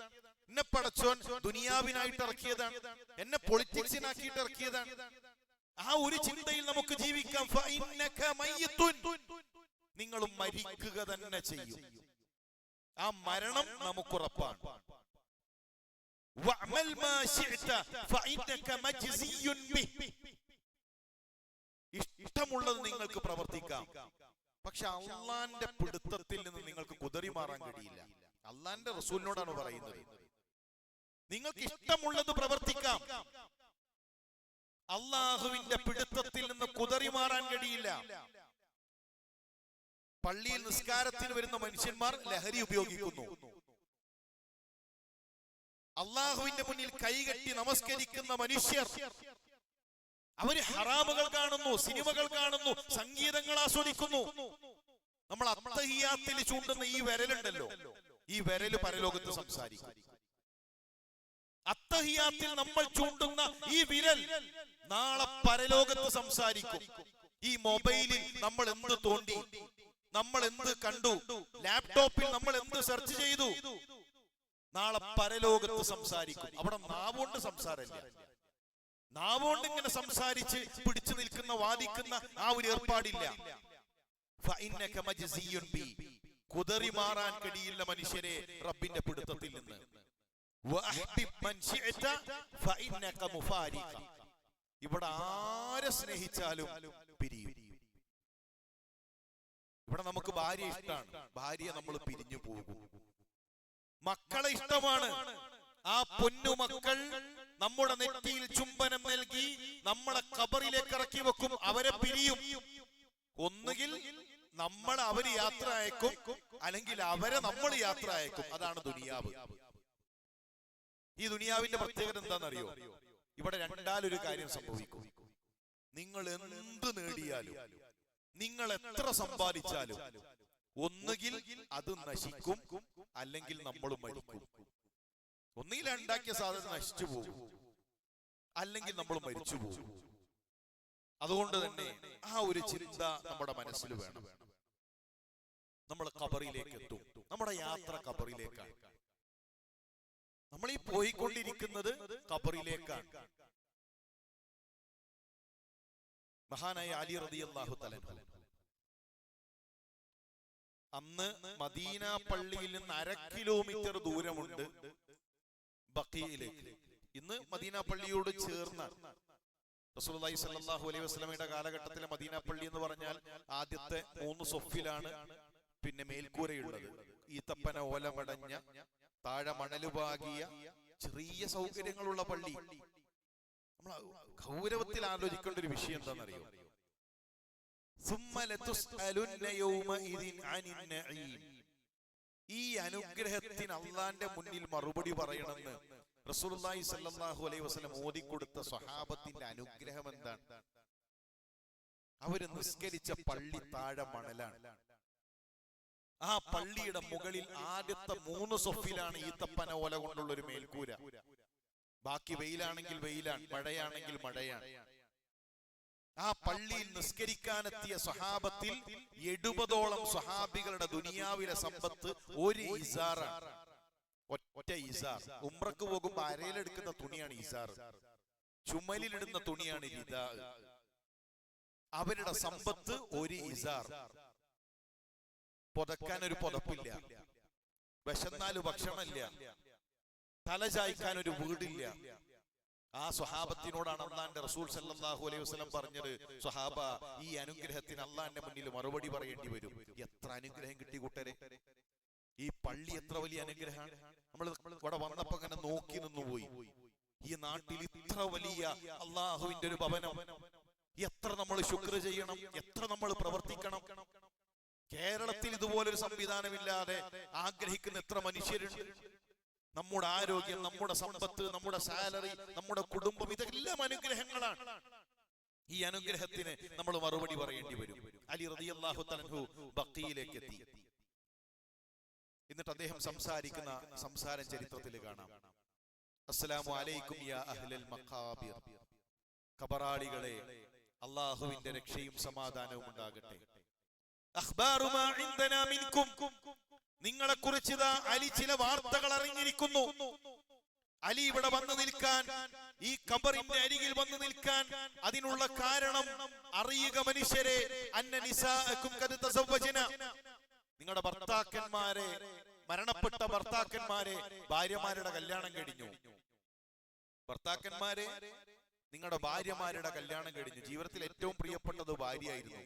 എന്നെ പടച്ചോൻ ദുനിയാവിനായിട്ട് ഇറക്കിയതാണ്, എന്നെ പൊളിറ്റിക്സിനാക്കിയിട്ട് ഇറക്കിയതാണ്. ആ ഒരു ചിന്തയിൽ നമുക്ക് ജീവിക്കാം. നിങ്ങളും മരിക്കുക തന്നെ ചെയ്യും. ആ മരണം നമുക്കുറപ്പാണ്. ഇഷ്ടമുള്ളത് നിങ്ങൾക്ക് പ്രവർത്തിക്കാം. പക്ഷെ അള്ളാന്റെ പിടുത്തത്തിൽ നിന്ന് നിങ്ങൾക്ക് കുതറി മാറാൻ കഴിയില്ല. അള്ളാന്റെ റസൂലിനോടാണ് പറയുന്നത്, നിങ്ങൾക്ക് ഇഷ്ടമുള്ളത് പ്രവർത്തിക്കാം, അള്ളാഹുവിന്റെ പിടുത്തത്തിൽ നിന്ന് കുതറി മാറാൻ കഴിയില്ല. പള്ളിയിൽ നിസ്കാരത്തിന് വരുന്ന മനുഷ്യന്മാർ ലഹരി ഉപയോഗിക്കുന്നു. അള്ളാഹുവിന്റെ മുന്നിൽ കൈകെട്ടി നമസ്കരിക്കുന്ന മനുഷ്യർ അവര് ഹറാമുകൾ കാണുന്നു, സിനിമകൾ കാണുന്നു, സംഗീതങ്ങൾ ആസ്വദിക്കുന്നു. നമ്മൾ അത്തഹിയാത്തിൽ ചൂണ്ടുന്ന ഈ വിരലുണ്ടല്ലോ, ഈ വിരല് പരലോകത്ത് സംസാരിക്കും. അത്തഹിയാത്തിൽ നമ്മൾ ചൂണ്ടുന്ന ഈ വിരൽ നാളെ പരലോകത്ത് സംസാരിക്കും. ഈ മൊബൈലിൽ നമ്മൾ എന്ത് തോണ്ടി, നമ്മൾ എന്ത് കണ്ടു, ലാപ്ടോപ്പിൽ നമ്മൾ എന്ത് സെർച്ച് ചെയ്തു, നാളെ പരലോകത്ത് സംസാരിക്കും. അവിടെ നാവുകൊണ്ട് സംസാരമില്ല. നാവുകൊണ്ട് ഇങ്ങനെ സംസാരിച്ച് പിടിച്ചു നിൽക്കുന്ന, വാദിക്കുന്ന ആ ഒരു ഏർപ്പാടില്ല. കുതറി മാറാൻ കഴിയില്ല മനുഷ്യരെ റബ്ബിന്റെ പിടുത്തത്തിൽ നിന്ന്. ഇവിടെ ആരെ സ്നേഹിച്ചാലും പിരിയും. ഇവിടെ നമുക്ക് ഭാര്യ ഇഷ്ടമാണ്, ഭാര്യ നമ്മൾ പിരിഞ്ഞു പോകും. മക്കളെ ഇഷ്ടമാണ്, ആ പൊന്നുമക്കൾ നമ്മുടെ നെറ്റിയിൽ ചുംബനം നൽകി നമ്മളെ ഖബറിലേക്ക് ഇറക്കി വെക്കും. അവരെ പിരിയും. ഒന്നുകിൽ നമ്മൾ അവര് യാത്ര അയക്കും, അല്ലെങ്കിൽ അവരെ നമ്മൾ യാത്ര അയക്കും. അതാണ് ദുനിയാവ്. ഈ ദുനിയാവിന്റെ പ്രത്യേകത എന്താണെന്നറിയോ? ഇവിടെ രണ്ടാലൊരു കാര്യം സംഭവിക്കും. നിങ്ങൾ എന്ത് നേടിയാലും, നിങ്ങൾ എത്ര സമ്പാദിച്ചാലും, ഒന്നുകിൽ അത് നശിക്കും, അല്ലെങ്കിൽ നമ്മൾ മരിക്കും. ഒന്നുകിൽ ഉണ്ടാക്കിയ സാധനം നശിച്ചു പോകും, അല്ലെങ്കിൽ നമ്മൾ മരിച്ചു പോകും. അതുകൊണ്ട് തന്നെ ആ ഒരു ചിന്ത നമ്മുടെ മനസ്സിൽ വേണം. നമ്മൾ ഖബറിലേക്ക് എത്തും. നമ്മുടെ യാത്ര ഖബറിലേക്കാണ്. നമ്മൾ ഈ പോയിക്കൊണ്ടിരിക്കുന്നത് ഖബറിലേക്കാണ്. മഹാനായ അലി റളിയല്ലാഹു തആല അന്ന് മദീന പള്ളിയിൽ നിന്ന് 1/2 കിലോമീറ്റർ ദൂരമുണ്ട് ബഖീയിലേക്ക്. ഇന്ന് മദീന പള്ളിയോട് ചേർന്ന റസൂലുള്ളാഹി സ്വല്ലല്ലാഹു അലൈഹി വസല്ലമയുടെ കാലഘട്ടത്തിലെ മദീന പള്ളി എന്ന് പറഞ്ഞാൽ ആദ്യത്തെ 3 സൊഫിലാണ് പിന്നെ മേൽക്കൂരയുള്ളത്. ഈത്തപ്പന ഓലമടഞ്ഞ, താഴെ മണലുപാകിയ ചെറിയ സൗകര്യങ്ങളുള്ള പള്ളി. നമ്മൾ ഗൗരവത്തിൽ ആലോചിക്കേണ്ട ഒരു വിഷയം എന്താണെന്നറിയോ? ഈ അനുഗ്രഹത്തിന് അള്ളാന്റെ മുന്നിൽ മറുപടി പറയണമെന്ന് റസൂലുള്ളാഹി സ്വല്ലല്ലാഹു അലൈഹി വസല്ലം ഓതിക്കൊടുത്ത സ്വഹാബത്തിന്റെ അനുഗ്രഹം എന്താണ്? അവര് നിസ്കരിച്ച പള്ളി താഴെ മണലാണ്. ആ പള്ളിയുടെ മുകളിൽ ആദ്യത്തെ 3 സൊഫിലാണ് ഈത്തപ്പന ഓല കൊണ്ടുള്ള ഒരു മേൽക്കൂര. ബാക്കി വെയിലാണെങ്കിൽ വെയിലാണ്, മഴയാണെങ്കിൽ മഴയാണ്. ആ പള്ളിയിൽ നിസ്കരിക്കാനെത്തിയ സ്വഹാബത്തിൽ 70ഓളം സ്വഹാബികളുടെ ദുനിയാവിലെ സമ്പത്ത് ഒരു ഇസാറാണ്. ഒറ്റ ഇസാർ. ഉംറക്ക് പോകുമ്പോ അരയിലെടുക്കുന്ന തുണിയാണ് ഇസാർ, ചുമലിലിടുന്ന തുണിയാണ് രിദാ. അവരുടെ സമ്പത്ത് ഒരു ഇസാർ. പുതക്കാൻ ഒരു പുതപ്പില്ല, വിശന്നാല് ഭക്ഷണമില്ല, തലചായ്ക്കാൻ ഒരു വീടില്ല. ആ സ്വഹാബത്തിനോടാണ് അള്ളാന്റെ റസൂൽ സല്ലല്ലാഹു അലൈഹി വസല്ലം പറഞ്ഞത്, സ്വഹാബ, ഈ അനുഗ്രഹത്തിന് അള്ളാന്റെ മുന്നിൽ മറുപടി പറയേണ്ടി വരും. എത്ര അനുഗ്രഹം കിട്ടി കൂട്ടരെ! ഈ പള്ളി എത്ര വലിയ അനുഗ്രഹമാണ്. നമ്മൾ ഇവിടെ വന്നപ്പോ അങ്ങനെ നോക്കി നിന്നുപോയി. ഈ നാട്ടിൽ ഇത്ര വലിയ അള്ളാഹുവിന്റെ ഒരു ഭവനം, എത്ര നമ്മൾ ശുക്ർ ചെയ്യണം, എത്ര നമ്മൾ പ്രവർത്തിക്കണം. കേരളത്തിൽ ഇതുപോലൊരു സംവിധാനമില്ലാതെ ആഗ്രഹിക്കുന്ന എത്ര മനുഷ്യരുണ്ട്. നമ്മുടെ ആരോഗ്യം, നമ്മുടെ സമ്പത്ത്, നമ്മുടെ സാലറി, നമ്മുടെ കുടുംബം, ഇതെല്ലാം അനുഗ്രഹങ്ങളാണ്. ഈ അനുഗ്രഹത്തിന് നമ്മൾ മറുപടി പറയേണ്ടി വരും. അലി റളിയല്ലാഹു തആല അൻഹു ബഖീയിലേക്ക് എത്തി. എന്നിട്ട് അദ്ദേഹം സംസാരിക്കുന്ന സംസാരം ചരിത്രത്തിൽ കാണാം. അസ്സലാമു അലൈക്കും യാ അഹ്ലൽ മഖാബിർ. ഖബറാളികളെ, അല്ലാഹുവിന്റെ രക്ഷയും സമാധാനവും ഉണ്ടാകട്ടെ. അഖ്ബാറു മാ ഇൻദനാ മിൻകും. നിങ്ങളെ കുറിച്ച് അലി ചില വാർത്തകൾ അറിഞ്ഞിരിക്കുന്നു. അലി ഇവിടെ വന്നു നിൽക്കാൻ, ഈ ഖബറിന്റെ അരികിൽ വന്നു നിൽക്കാൻ അതിനുള്ള കാരണം അറിയുക മനുഷ്യരെ. അന്ന നിസാഅകും ഖദ് തസവ്വജന. നിങ്ങളുടെ ഭർത്താക്കന്മാരെ, മരണപ്പെട്ട ഭർത്താക്കന്മാരെ, ഭാര്യമാരുടെ കല്യാണം കഴിഞ്ഞു. ഭർത്താക്കന്മാരെ, നിങ്ങളുടെ ഭാര്യമാരുടെ കല്യാണം കഴിഞ്ഞു. ജീവിതത്തിൽ ഏറ്റവും പ്രിയപ്പെട്ടത് ഭാര്യയായിരുന്നു.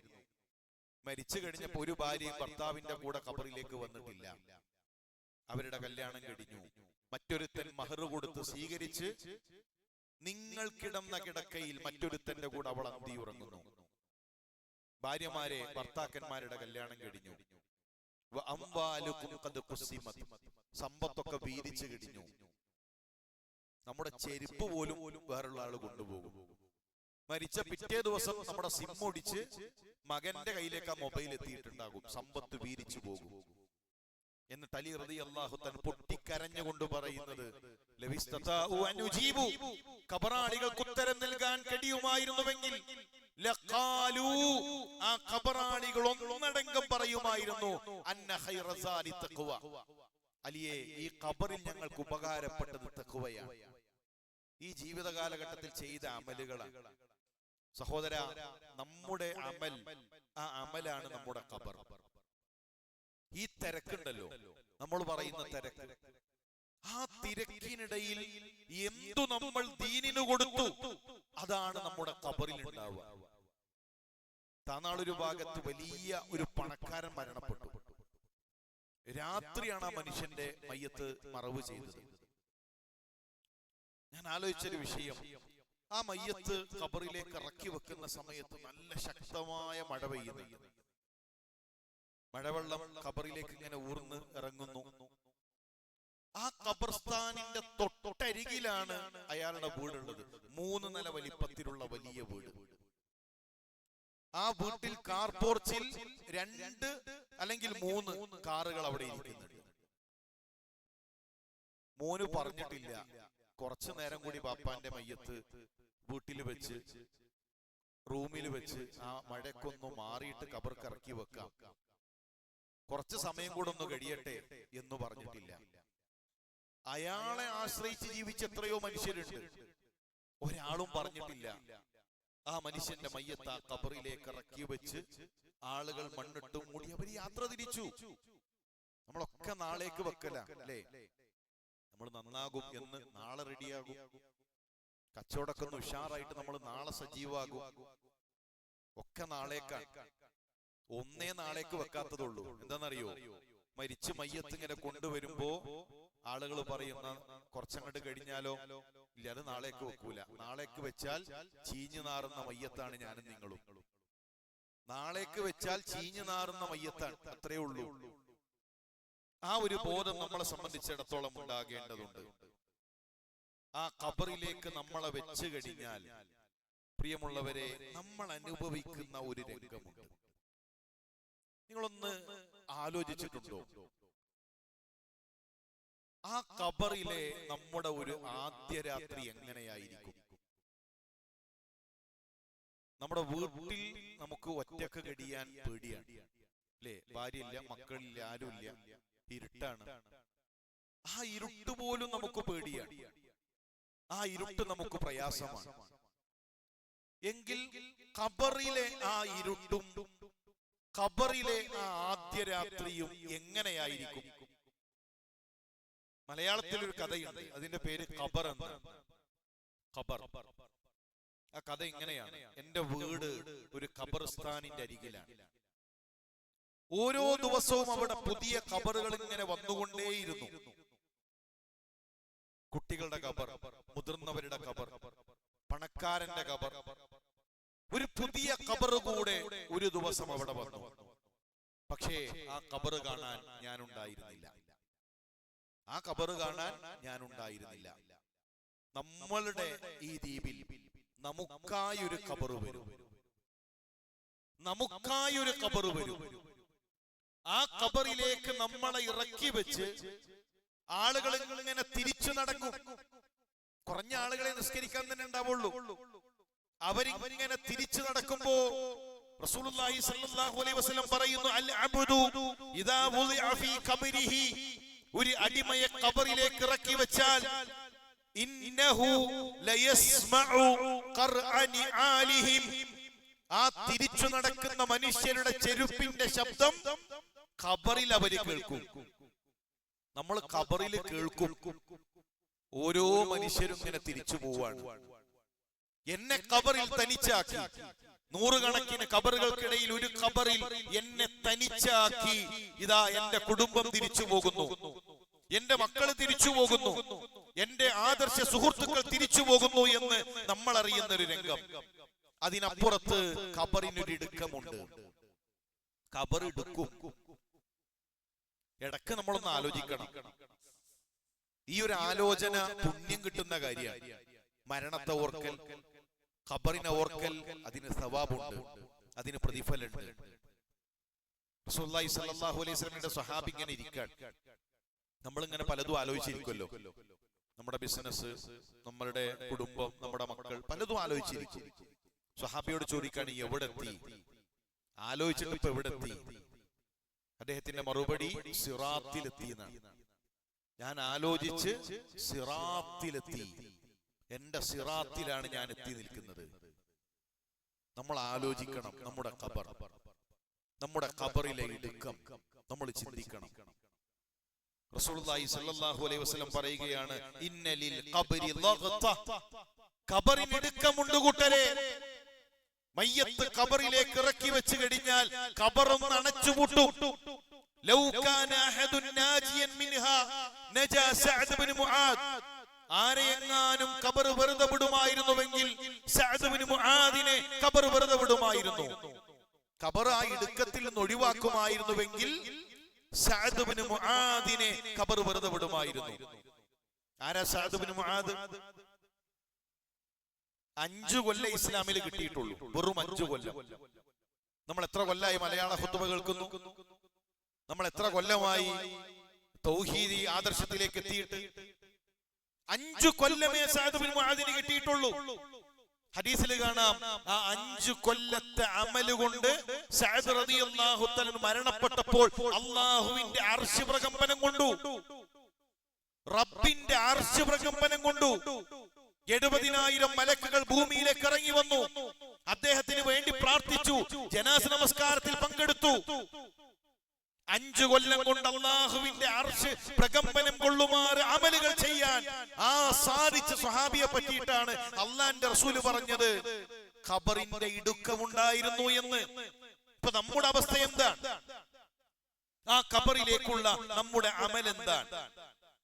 മരിച്ചു കഴിഞ്ഞപ്പോ ഒരു ഭാര്യയും ഭർത്താവിന്റെ കൂടെ ഖബറിലേക്ക് വന്നിട്ടില്ല. അവരുടെ കല്യാണം കഴിഞ്ഞു. മറ്റൊരുത്തൻ മഹർ കൊടുത്ത് സ്വീകരിച്ച് നിങ്ങൾക്കിടന്ന കിടക്കയിൽ മറ്റൊരുത്തന്റെ കൂടെ അവൾ അന്തി ഉറങ്ങുന്നു. ഭാര്യമാരെ, ഭർത്താക്കന്മാരുടെ കല്യാണം കഴിഞ്ഞു. സമ്പത്തൊക്കെ വീതിച്ചു കഴിഞ്ഞു. നമ്മുടെ ചെരുപ്പ് പോലും വേറുള്ള ആള് കൊണ്ടുപോകും. മരിച്ച പിറ്റേ ദിവസം നമ്മുടെ സിം ഒടിച്ച് മകന്റെ കയ്യിലേക്ക് ആ മൊബൈൽ എത്തിയിട്ടുണ്ടാകും. സമ്പത്ത് വീതിച്ചു പോകും. എന്നിട്ട് അലി റളിയല്ലാഹു തആല പൊട്ടിക്കരഞ്ഞുകൊണ്ട് പറയുന്നത്, ലവിസ്തതാഉ അനുജീബു. ഖബറാളികൾക്ക് ഉത്തരം നൽകാൻ കഴിയുമായിരുന്നുവെങ്കിൽ ലഖാലു, ആ ഖബറാളികൾ ഒന്നടങ്കം പറയുമായിരുന്നു, അന്ന ഖൈറസാലി തഖ്വ. അലിയെ, ഈ ഖബറിൽ ഞങ്ങൾക്ക് ഉപകാരപ്പെട്ടത് തഖ്വയാണ്. ഈ ജീവിത കാലഘട്ടത്തിൽ ചെയ്ത അമലുകളാണ്. സഹോദര, നമ്മുടെ അമൽ, ആ അമലാണ് നമ്മുടെ ഖബർ. ഈ തിരക്കുണ്ടല്ലോ, നമ്മൾ പറയുന്ന തിരക്ക്, ആ തിരക്കിനിടയിൽ എന്തു നമ്മൾ ദീനിന് കൊടുത്തു, അതാണ് നമ്മുടെ ഖബറിൽ ഉണ്ടാവുക. താനാളൊരു ഭാഗത്ത് വലിയ ഒരു പണക്കാരൻ മരണപ്പെട്ടു. രാത്രിയാണ് ആ മനുഷ്യന്റെ മയ്യത്ത് മറവ് ചെയ്തത്. ഞാൻ ആലോചിച്ചൊരു വിഷയം, ആ മയ്യത്ത് ഖബറിലേക്ക് ഇറക്കി വെക്കുന്ന സമയത്ത് നല്ല ശക്തമായ മഴ പെയ്യുന്നുണ്ട്. മഴവെള്ളം ഖബറിലേക്ക് ഇങ്ങനെ ഊർന്ന് ഇറങ്ങുന്നു. ആ ഖബർസ്ഥാനിന്റെ തൊട്ടരികിലാണ് അയാളുടെ വീടുള്ളത്. 3 നില വലിപ്പത്തിലുള്ള വലിയ വീട്. ആ വീട്ടിൽ കാർ പോർച്ചിൽ 2 അല്ലെങ്കിൽ 3 കാറുകൾ അവിടെ ഇരിക്കുന്നുണ്ട്. മോന് പറഞ്ഞിട്ടില്ല, കുറച്ചു നേരം കൂടി ബാപ്പാന്റെ മയ്യത്ത് വീട്ടിൽ വെച്ച്, റൂമിൽ വെച്ച് ആ മഴക്കൊന്നു മാറിയിട്ട് ഖബർക്ക് ഇറക്കി വെക്കാം, കുറച്ച് സമയം കൂടെ ഒന്ന് കഴിയട്ടെ എന്ന് പറഞ്ഞിട്ടില്ല. അയാളെ ആശ്രയിച്ച് ജീവിച്ച എത്രയോ മനുഷ്യരുണ്ട്. ഒരാളും പറഞ്ഞിട്ടില്ല. ആ മനുഷ്യന്റെ മയ്യത്ത് ആ ഖബറിലേക്ക് ഇറക്കി വെച്ച് ആളുകൾ മണ്ണിട്ട് മൂടി അവർ യാത്ര തിരിച്ചു. നമ്മളൊക്കെ നാളേക്ക് വെക്കല അല്ലേ? നമ്മൾ നന്നാകും എന്ന് നാളെ റെഡിയാകും. കച്ചവടമൊക്കെ ഒന്ന് ഉഷാറായിട്ട് നമ്മൾ നാളെ സജീവാകും. ഒക്കെ നാളേക്കാണ്. ഒന്നേ നാളേക്ക് വെക്കാത്തതുള്ളൂ. എന്താണെന്നറിയോ? മരിച്ച് മയ്യത്ത് ഇങ്ങനെ കൊണ്ടുവരുമ്പോ ആളുകൾ പറയുന്ന കുറച്ചങ്ങോട്ട് കഴിഞ്ഞാലോ, ഇല്ല അത് നാളേക്ക് വെക്കൂല. നാളേക്ക് വെച്ചാൽ ചീഞ്ഞു നാറുന്ന മയ്യത്താണ് ഞാനും നിങ്ങളും. നാളേക്ക് വെച്ചാൽ ചീഞ്ഞു നാറുന്ന മയ്യത്താണ്. അത്രേ ഉള്ളൂ. ആ ഒരു ബോധം നമ്മളെ സംബന്ധിച്ചിടത്തോളം ഉണ്ടാകേണ്ടതുണ്ട്. ആ ഖബറിലേക്ക് നമ്മളെ വെച്ച് കഴിഞ്ഞാൽ പ്രിയമുള്ളവരെ, നമ്മൾ അനുഭവിക്കുന്ന ഒരു രംഗമുണ്ട്. നിങ്ങളൊന്ന് ആലോചിച്ചിട്ടുണ്ടോ? ആ ഖബറിലെ നമ്മുടെ ഒരു ആദ്യ രാത്രി എങ്ങനെയായിരിക്കും? നമ്മുടെ വീട്ടിൽ നമുക്ക് ഒറ്റക്ക് കഴിയാൻ പേടിയാണ് അല്ലേ? ഭാര്യയില്ല, മക്കളില്ല, ആരുമില്ല, ഇരുട്ടാണ്. ആ ഇരുട്ട് പോലും നമുക്ക് പേടിയാണ്. ആ ഇരുട്ട് നമുക്ക് പ്രയാസമാണ്. എങ്കിൽ ഖബറിലെ ആ ഇരുട്ടും ഖബറിലെ ആ ആദ്യ രാത്രിയും എങ്ങനെയായിരിക്കും? മലയാളത്തിൽ ഒരു കഥയുണ്ട്, അതിന്റെ പേര് ഖബർ എന്നാണ്. ഖബർ. ആ കഥ ഇങ്ങനെയാണ്. എന്റെ വീട് ഒരു ഖബർസ്ഥാനിന്റെ അരികിലാണ്. ഓരോ ദിവസവും അവിടെ പുതിയ ഖബറുകൾ ഇങ്ങനെ വന്നുകൊണ്ടേയിരുന്നു. കുട്ടികളുടെ ഖബർ, മുതിർന്നവരുടെ ഖബർ, പണക്കാരന്റെ ഖബർ, ഒരു പുതിയ ഖബർ കൂടെ ഒരു ദിവസം അവിടെ വന്നു. പക്ഷേ ആ ഖബർ കാണാൻ ഞാനുണ്ടായിരുന്നില്ല. ആ ഖബർ കാണാൻ ഞാനുണ്ടായിരുന്നില്ല. നമ്മളുടെ ഈ ദ്വീപിൽ നമുക്കായൊരു ഖബർ വരും. നമുക്കായൊരു ഖബർ വരും. ആ ഖബറിലേക്ക് നമ്മളെ ഇറക്കി വെച്ച് ആളുകൾ ഇങ്ങനെ തിരിച്ചു നടക്കും. കുറഞ്ഞ ആളുകളെ നിസ്കരിക്കാൻ തന്നെ ഉണ്ടാവുള്ളൂ. അവരിങ്ങനെ തിരിച്ചു നടക്കുമ്പോ റസൂലുള്ളാഹി സ്വല്ലല്ലാഹു അലൈഹി വസല്ലം പറയുന്നു, അൽ അബ്ദു ഇദാ വുളിഅ ഫീ ഖബരിഹി, ഒരു അടിമയെ ഖബറിലേക്ക് ഇറക്കി വെച്ചാൽ ഇന്നഹു ലയസ്മഉ ഖർഅനി ആലിഹിം, ആ തിരിച്ചു നടക്കുന്ന മനുഷ്യരുടെ ചെരുപ്പിന്റെ ശബ്ദം ഖബറിൽ അവർ കേൾക്കും. നമ്മൾ ഖബറിൽ കേൾക്കും. ഓരോ മനുഷ്യരും ഇങ്ങനെ തിരിച്ചു പോവാണ്. എന്നെ ഖബറിൽ തനിച്ചാക്കി, നൂറുകണക്കിന് ഖബറുകൾക്കിടയിൽ ഒരു ഖബറിൽ എന്നെ തനിച്ചാക്കി. ഇതാ എന്റെ കുടുംബം തിരിച്ചു പോകുന്നു, എന്റെ മക്കൾ തിരിച്ചു പോകുന്നു, എന്റെ ആദർശ സുഹൃത്തുക്കൾ തിരിച്ചു പോകുന്നു എന്ന് നമ്മൾ അറിയുന്ന ഒരു രംഗം. അതിനപ്പുറത്ത് ഖബറിനൊരു ഇടുക്കമുണ്ട്. ഖബർ ഇടുക്കും. ഇടക്ക് നമ്മളൊന്ന് ആലോചിക്കണം. ഈ ഒരു ആലോചന പുണ്യം കിട്ടുന്ന കാര്യമാണ്. മരണത്തെ ഓർക്കൽ, ഖബറിനെ ഓർക്കൽ, അതിന് സവാബുണ്ട്, അതിന് പ്രതിഫലമുണ്ട്. റസൂലുള്ളാഹി സ്വല്ലല്ലാഹു അലൈഹി വസല്ലമയുടെ സ്വഹാബി ഇങ്ങനെ ഇരിക്കാൻ, നമ്മളിങ്ങനെ പലതും ആലോചിച്ചിരിക്കുമല്ലോ. നമ്മുടെ ബിസിനസ്, നമ്മളുടെ കുടുംബം, നമ്മുടെ മക്കൾ, പലതും ആലോചിച്ചിരിക്കും. സ്വഹാബിയോട് ചോദിക്കാണ്, എവിടെ എത്തി? ആലോചിച്ചിട്ട് ഇപ്പൊ എവിടെ എത്തി? അദ്ദേഹത്തിന്റെ മറുപടി സിറാത്തിലെത്തി എന്നാണ്. ഞാൻ ആലോചിച്ച് സിറാത്തിലെത്തി, എന്റെ സിറാത്തിലാണ് ഞാൻ എത്തി നിൽക്കുന്നത്. നമ്മൾ ആലോചിക്കണം. നമ്മുടെ ഖബർ, നമ്മുടെ ഖബറിലെ ഇടുക്കം നമ്മൾ ചിന്തിക്കണം. റസൂലുള്ളാഹി സ്വല്ലല്ലാഹു അലൈഹി വസല്ലം പറയുകയാണ്, ഇന്നലിൽ ഖബരി ലഗ്ത, ഖബറിന് ഇടുക്കമുണ്ട് കൂട്ടരെ. മയ്യത്ത് ഖബറിലേക്ക് ഇറക്കി വെച്ച് കഴിഞ്ഞാൽ ഖബറൊന്ന് അടച്ചുപൂട്ടും. ലൗ കാന അഹദുൻ നാജിയൻ മിൻഹാ നജാ സഅദ് ഇബ്നു മുആദ്, ആരെയെങ്ങാനും ഖബർ വെറുതെ വിടുമായിരുന്നുവെങ്കിൽ സഅദ് ഇബ്നു മുആദിനെ ഖബർ വെറുതെ വിടുമായിരുന്നു. ഖബർ ആ ഇടുക്കത്തിൽ നിന്ന് ഒഴിവാക്കുമായിരുന്നുവെങ്കിൽ സഅദ് ഇബ്നു മുആദിനെ ഖബർ വെറുതെ വിടുമായിരുന്നു. ആരാ സഅദ് ഇബ്നു മുആദ്? 5 കൊല്ലം ഇസ്ലാമിൽ കിട്ടിയിട്ടുള്ളൂ. വെറും 5 കൊല്ലം. നമ്മൾ എത്ര കൊല്ലമായി മലയാള ഖുതുബ കേൾക്കുന്നു? നമ്മൾ എത്ര കൊല്ലമായി തൗഹീദി ആദർശത്തിലേക്ക് എത്തിയിട്ട്? 5 കൊല്ലമേ സഅദ് ഇബ്നു മുആദിന് കിട്ടിയിട്ടുള്ളൂ. ഹദീസിൽ കാണാം, ആ 5 കൊല്ലത്തെ അമല് കൊണ്ട് സഅദ് റളിയല്ലാഹു തആല മരണപ്പെട്ടപ്പോൾ അല്ലാഹുവിന്റെ അർശ് പ്രകമ്പനം കൊണ്ടു, റബ്ബിന്റെ അർശ് പ്രകമ്പനം കൊണ്ടു. 70,000 മലക്കുകൾ ഭൂമിയിലേക്ക് ഇറങ്ങി വന്നു. അദ്ദേഹത്തിന് വേണ്ടി പ്രാർത്ഥിച്ചു, ജനാസ നമസ്കാരത്തിൽ പങ്കെടുത്തു. 5 കൊല്ലം കൊണ്ട് അല്ലാഹുവിന്റെ അർശ് പ്രകമ്പനം കൊള്ളുമാറ് അമലുകൾ ചെയ്യാൻ ആ സാധിച്ച സ്വഹാബിയെ പറ്റിയിട്ടാണ് അല്ലാഹുവിന്റെ റസൂൽ പറഞ്ഞത് ഖബറിന്റെ ഇടുക്കമുണ്ടായിരുന്നു എന്ന്. ഇപ്പൊ നമ്മുടെ അവസ്ഥ എന്താണ്? ആ ഖബറിലേക്കുള്ള നമ്മുടെ അമൽ എന്താണ്?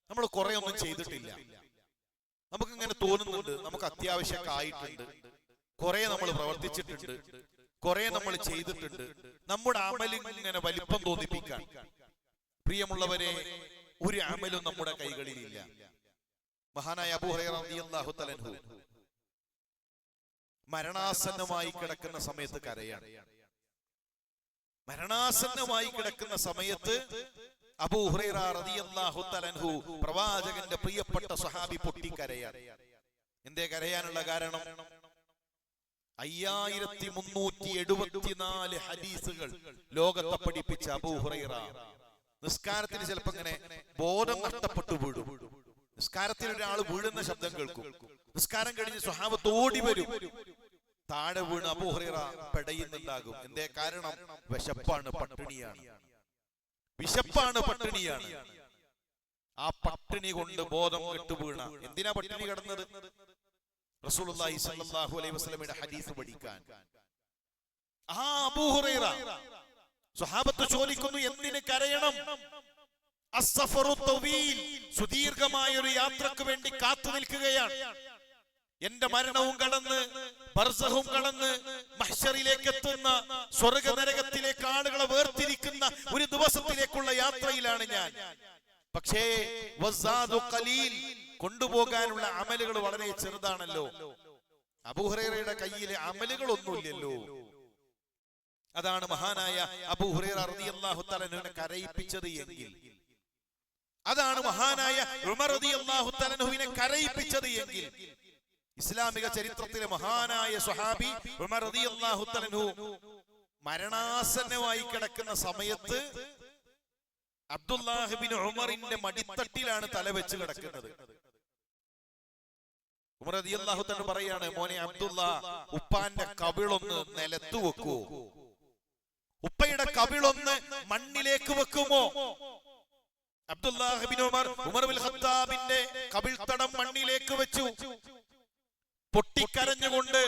നമ്മൾ കുറെ ഒന്നും ചെയ്തിട്ടില്ല. നമുക്കിങ്ങനെ തോന്നുന്നുണ്ട്, നമുക്ക് അത്യാവശ്യമൊക്കെ ആയിട്ടുണ്ട്, കുറെ നമ്മൾ പ്രവർത്തിച്ചിട്ടുണ്ട്, കുറെ നമ്മൾ ചെയ്തിട്ടുണ്ട്. നമ്മുടെ അമലും ഇങ്ങനെ വലിപ്പം തോന്നിപ്പിക്കാൻ, പ്രിയമുള്ളവരെ, ഒരു അമലും നമ്മുടെ കൈകളിലില്ല. മഹാനായ അബൂ ഹുറൈറ റളിയല്ലാഹു തആല അൻഹു മരണാസന്നമായി കിടക്കുന്ന സമയത്ത് കരയാണ്. മരണാസന്നമായി കിടക്കുന്ന സമയത്ത് അബൂ ഹുറൈറ റളിയല്ലാഹു തആല അൻഹു, പ്രവാചകന്റെ പ്രിയപ്പെട്ട സ്വഹാബി, പൊട്ടിക്കരയാണ്. എന്തേ കരയാനുള്ള കാരണം? 5374 ഹദീസുകൾ ലോകത്തെ പഠിപ്പിച്ച അബൂ ഹുറൈറ നിസ്കാരത്തിന് ചിലപ്പോ ഇങ്ങനെ ബോധം നഷ്ടപ്പെട്ടു വീഴും. നിസ്കാരത്തിൽ ഒരാൾ വീഴുന്ന ശബ്ദം കേൾക്കും. നിസ്കാരം കഴിഞ്ഞ് സ്വഹാബത്ത് ഓടി വരും. താഴെ വീണ് അബൂ ഹുറൈറ പെടയുന്നുണ്ടാകും. എന്തേ കാരണം? വിശപ്പാണ്, പട്ടിണിയാണ്. വിശപ്പാണ്, പട്ടിണിയാണ്. ആ പട്ടിണി കൊണ്ട് ബോധം കെട്ടു വീണ. എന്തിനാ പട്ടിണി കിടന്നത്? റസൂലുള്ളാഹി സ്വല്ലല്ലാഹു അലൈഹി വസല്ലമയുടെ ഹദീസ് പഠിക്കാൻ. ആ അബൂ ഹുറൈറ സ്വഹാബത്ത് ചോദിക്കുന്നു, എന്തിന് കരയണം? അസ്സഫറു തവീൽ, സുദീർഘമായ ഒരു യാത്രക്ക് വേണ്ടി കാത്തു നിൽക്കുകയാണ്. എന്റെ മരണവും കടന്ന് ബർസഹും കടന്ന് മഹ്ശറിലേക്ക് എത്തുന്ന സ്വർഗ നരകത്തിലേക്ക് ആളുകളെ വേർതിരിക്കുന്ന ഒരു ദിവസത്തിലേക്കുള്ള യാത്രയിലാണ് ഞാൻ. പക്ഷേ വസാദു ഖലീൽ, കൊണ്ടുപോകാനുള്ള അമലുകൾ വളരെ ചെറുതാണല്ലോ. അബൂ ഹുറൈറയുടെ കയ്യിലെ അമലുകളൊന്നുമില്ലല്ലോ. അതാണ് മഹാനായ അബൂ ഹുറൈറ റളിയല്ലാഹു തആല അൻഹുവിനെ കരയിപ്പിച്ചത് എങ്കിൽ, അതാണ് മഹാനായ ഉമർ റളിയല്ലാഹു തആല അൻഹുവിനെ കരയിപ്പിച്ചത് എങ്കിൽ, ഇസ്ലാമിക ചരിത്രത്തിലെ മഹാനായ സ്വഹാബി ഉമർ റളിയല്ലാഹു തആല അൻഹു മരണാസന്നമായി കിടക്കുന്ന സമയത്ത് അബ്ദുല്ലാഹ് ഇബ്നു ഉമറിന്റെ മടിത്തട്ടിലാണ് തല വെച്ച് കിടക്കുന്നത്. ഉമർ റളിയല്ലാഹു തആല പറയാണ്, മോനെ അബ്ദുല്ലാ, ഉപ്പാന്റെ കവിളൊന്ന് നിലത്തു വെക്കൂ, ഉപ്പയുടെ കവിളൊന്ന് മണ്ണിലേക്ക് വെക്കുമോ? അബ്ദുല്ലാഹ് ഇബ്നു ഉമർ ഇബ്നുൽ ഖത്താബിന്റെ കവിൾത്തടം മണ്ണിലേക്ക് വെച്ചു. പൊട്ടിക്കരഞ്ഞുകൊണ്ട്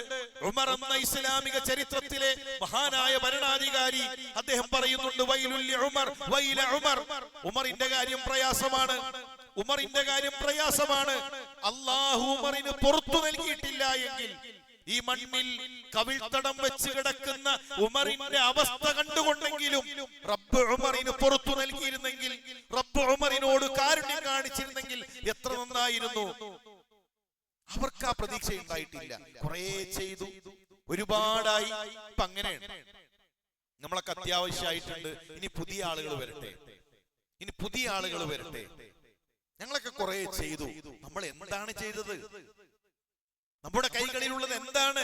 ഉമർ എന്ന ഇസ്ലാമിക ചരിത്രത്തിലെ മഹാനായ ഭരണാധികാരി അദ്ദേഹം പറയുന്നുണ്ട്, വൈലുൽ ഉമർ, വൈല ഉമർ, ഉമറിന്റെ കാര്യം പ്രയാസമാണ്, ഉമറിന്റെ കാര്യം പ്രയാസമാണ്. അല്ലാഹു ഉമറിന് പുറത്തു നൽകിയിട്ടില്ല എങ്കിൽ, ഈ മണ്ണിൽ കവിൾത്തടം വെച്ച് കിടക്കുന്ന ഉമറിന്റെ അവസ്ഥ കണ്ടുകൊണ്ടെങ്കിലും റബ്ബ് ഉമറിന് പുറത്തു നൽകിയിരുന്നെങ്കിൽ, റബ്ബ് ഉമറിനോട് കാരുണ്യം കാണിച്ചിരുന്നെങ്കിൽ എത്ര നന്നായിരുന്നു. അവർക്ക് ആ പ്രതീക്ഷ ഉണ്ടായിട്ടില്ല. കുറെ ചെയ്തു, ഒരുപാടായി. ഇപ്പൊ അങ്ങനെയാണ്. നമ്മളൊക്കെ അത്യാവശ്യമായിട്ടുണ്ട്. ഇനി പുതിയ ആളുകൾ വരട്ടെ, ഇനി പുതിയ ആളുകൾ വരട്ടെ. ഞങ്ങളൊക്കെ കുറെ ചെയ്തു. നമ്മൾ എന്താണ് ചെയ്തത്? നമ്മുടെ കൈകളിലുള്ളത് എന്താണ്?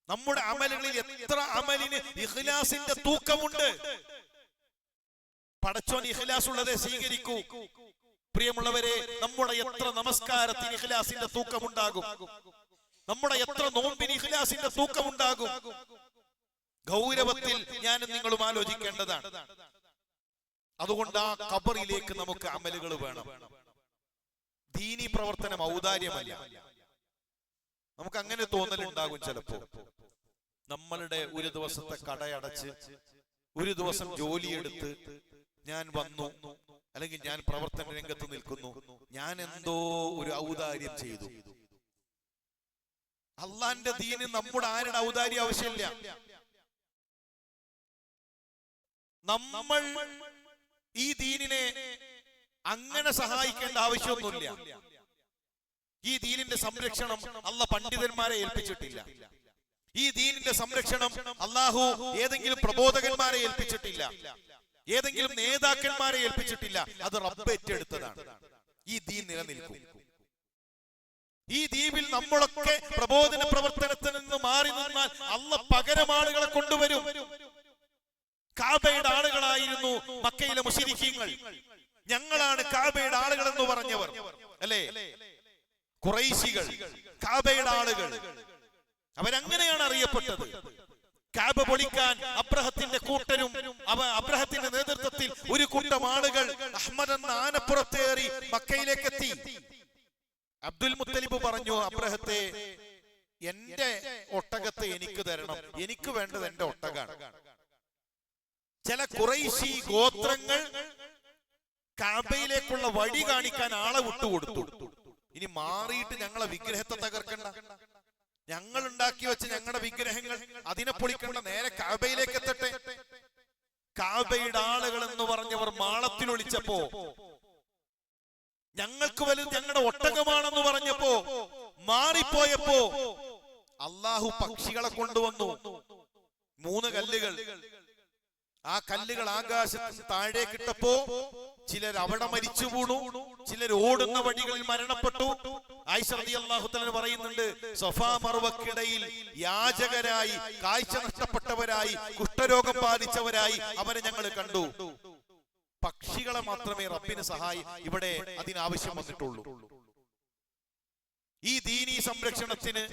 നമ്മുടെ അമലുകളിൽ എത്ര അമലിന് ഇഖ്ലാസിന്റെ തൂക്കമുണ്ട്? പടച്ചോൻ ഇഖ്ലാസ് ഉള്ളതേ സ്വീകരിക്കൂ. പ്രിയമുള്ളവരെ, നമ്മുടെ എത്ര നമസ്കാരത്തിന് ഇഖ്ലാസിന്റെ തൂക്കമുണ്ടാകും? നമ്മുടെ എത്ര നോമ്പിന് ഇഖ്ലാസിന്റെ തൂക്കമുണ്ടാകും? ഗൗരവത്തിൽ ഞാനും നിങ്ങളും ആലോചിക്കേണ്ടതാണ്. അതുകൊണ്ട് ആ ഖബറിലേക്ക് നമുക്ക് അമലുകൾ വേണം. ദീനി പ്രവർത്തനം ഔദാര്യമല്ല. നമുക്ക് അങ്ങനെ തോന്നലുണ്ടാകും ചിലപ്പോ. നമ്മളുടെ ഒരു ദിവസത്തെ കടയടച്ച് ഒരു ദിവസം ജോലിയെടുത്ത് ഞാൻ വന്നു, അല്ലെങ്കിൽ ഞാൻ പ്രവർത്തന രംഗത്ത് നിൽക്കുന്നു, ഞാൻ എന്തോ ഒരു ഔദാര്യം ചെയ്തു. അള്ളാന്റെ ദീന് നമ്മുടെ ആരുടെ ഔദാര്യം ആവശ്യമില്ല. നമ്മൾ ഈ ദീനിനെ അങ്ങനെ സഹായിക്കേണ്ട ആവശ്യമൊന്നുമില്ല. ഈ ദീനിന്റെ സംരക്ഷണം അള്ളാഹ് പണ്ഡിതന്മാരെ ഏൽപ്പിച്ചിട്ടില്ല. ഈ ദീനിന്റെ സംരക്ഷണം അള്ളാഹു ഏതെങ്കിലും പ്രബോധകന്മാരെ ഏൽപ്പിച്ചിട്ടില്ല, ഏതെങ്കിലും നേതാക്കന്മാരെ ഏൽപ്പിച്ചിട്ടില്ല. അത് റബ്ബ് ഏറ്റെടുത്തതാണ്. ഈ ദീൻ നിലനിൽക്കും. ഈ ദ്വീപിൽ നമ്മളൊക്കെ പ്രബോധന പ്രവർത്തനത്തിൽ നിന്ന് മാറി നിന്നാൽ അള്ളാഹ് പകരം ആളുകളെ കൊണ്ടുവരും. കാബയുടെ ആളുകളായിരുന്നു മക്കയിലെ മുശ്രിക്കീങ്ങൾ. ഞങ്ങളാണ് കാബയുടെ ആളുകൾ എന്ന് പറഞ്ഞവർ, അല്ലേ? ഖുറൈശികൾ, കാബയുടെ ആളുകൾ, അവരങ്ങനെയാണ് അറിയപ്പെട്ടത്. കാബ പൊളിക്കാൻ അബ്രഹത്തിന്റെ കൂട്ടരും അബ്രഹത്തിന്റെ നേതൃത്വത്തിൽ ഒരു കൂട്ടം ആളുകൾ അഹ്മദ് എന്ന ആനപ്പുറത്തേറി മക്കയിലേക്ക് എത്തി. അബ്ദുൽ മുത്തലിബ് പറഞ്ഞു, അബ്രഹത്തെ, എന്റെ ഒട്ടകത്തെ എനിക്ക് തരണം, എനിക്ക് വേണ്ടത് എന്റെ ഒട്ടകാണ്. ചില ഖുറൈശി ഗോത്രങ്ങൾ കാബയിലേക്കുള്ള വഴി കാണിക്കാൻ ആളെ വിട്ടുകൊടുത്തു. ഇനി മാറിയിട്ട് ഞങ്ങളെ വിഗ്രഹത്തെ തകർക്കണ്ട, ഞങ്ങൾ ഉണ്ടാക്കി വെച്ച ഞങ്ങളുടെ വിഗ്രഹങ്ങൾ അതിനെ പൊളിക്കണ്ട, നേരെ കാബയിലേക്ക് എത്തട്ടെ. കാബയുടെ ആളുകൾ എന്ന് പറഞ്ഞവർ മാളത്തിൽ ഒളിച്ചപ്പോ, ഞങ്ങൾക്ക് വലുത് ഞങ്ങളുടെ ഒട്ടകമാണെന്ന് പറഞ്ഞപ്പോ, മാറിപ്പോയപ്പോ അള്ളാഹു പക്ഷികളെ കൊണ്ടുവന്നു. 3 കല്ലുകൾ. ആ കല്ലുകൾ ആകാശത്ത് താഴേക്കിട്ടപ്പോ ചിലർ അവിടെ മരിച്ചു വീണു, ചിലർ ഓടുന്ന വഴികളിൽ മരണപ്പെട്ടു. ആയിഷ റളിയല്ലാഹു തആല പറയുന്നുണ്ട്, സഫാ മർവക്കിടയിൽ യാചകരായി, കാഴ്ച നഷ്ടപ്പെട്ടവരായി, കുഷ്ഠരോഗം ബാധിച്ചവരായി അവരെ ഞങ്ങൾ കണ്ടു. പക്ഷികളെ മാത്രമേ റബ്ബിന് ഇവിടെ അതിനാവശ്യം വന്നിട്ടുള്ളൂ. ഈ ദീനീ സംരക്ഷണത്തിന്,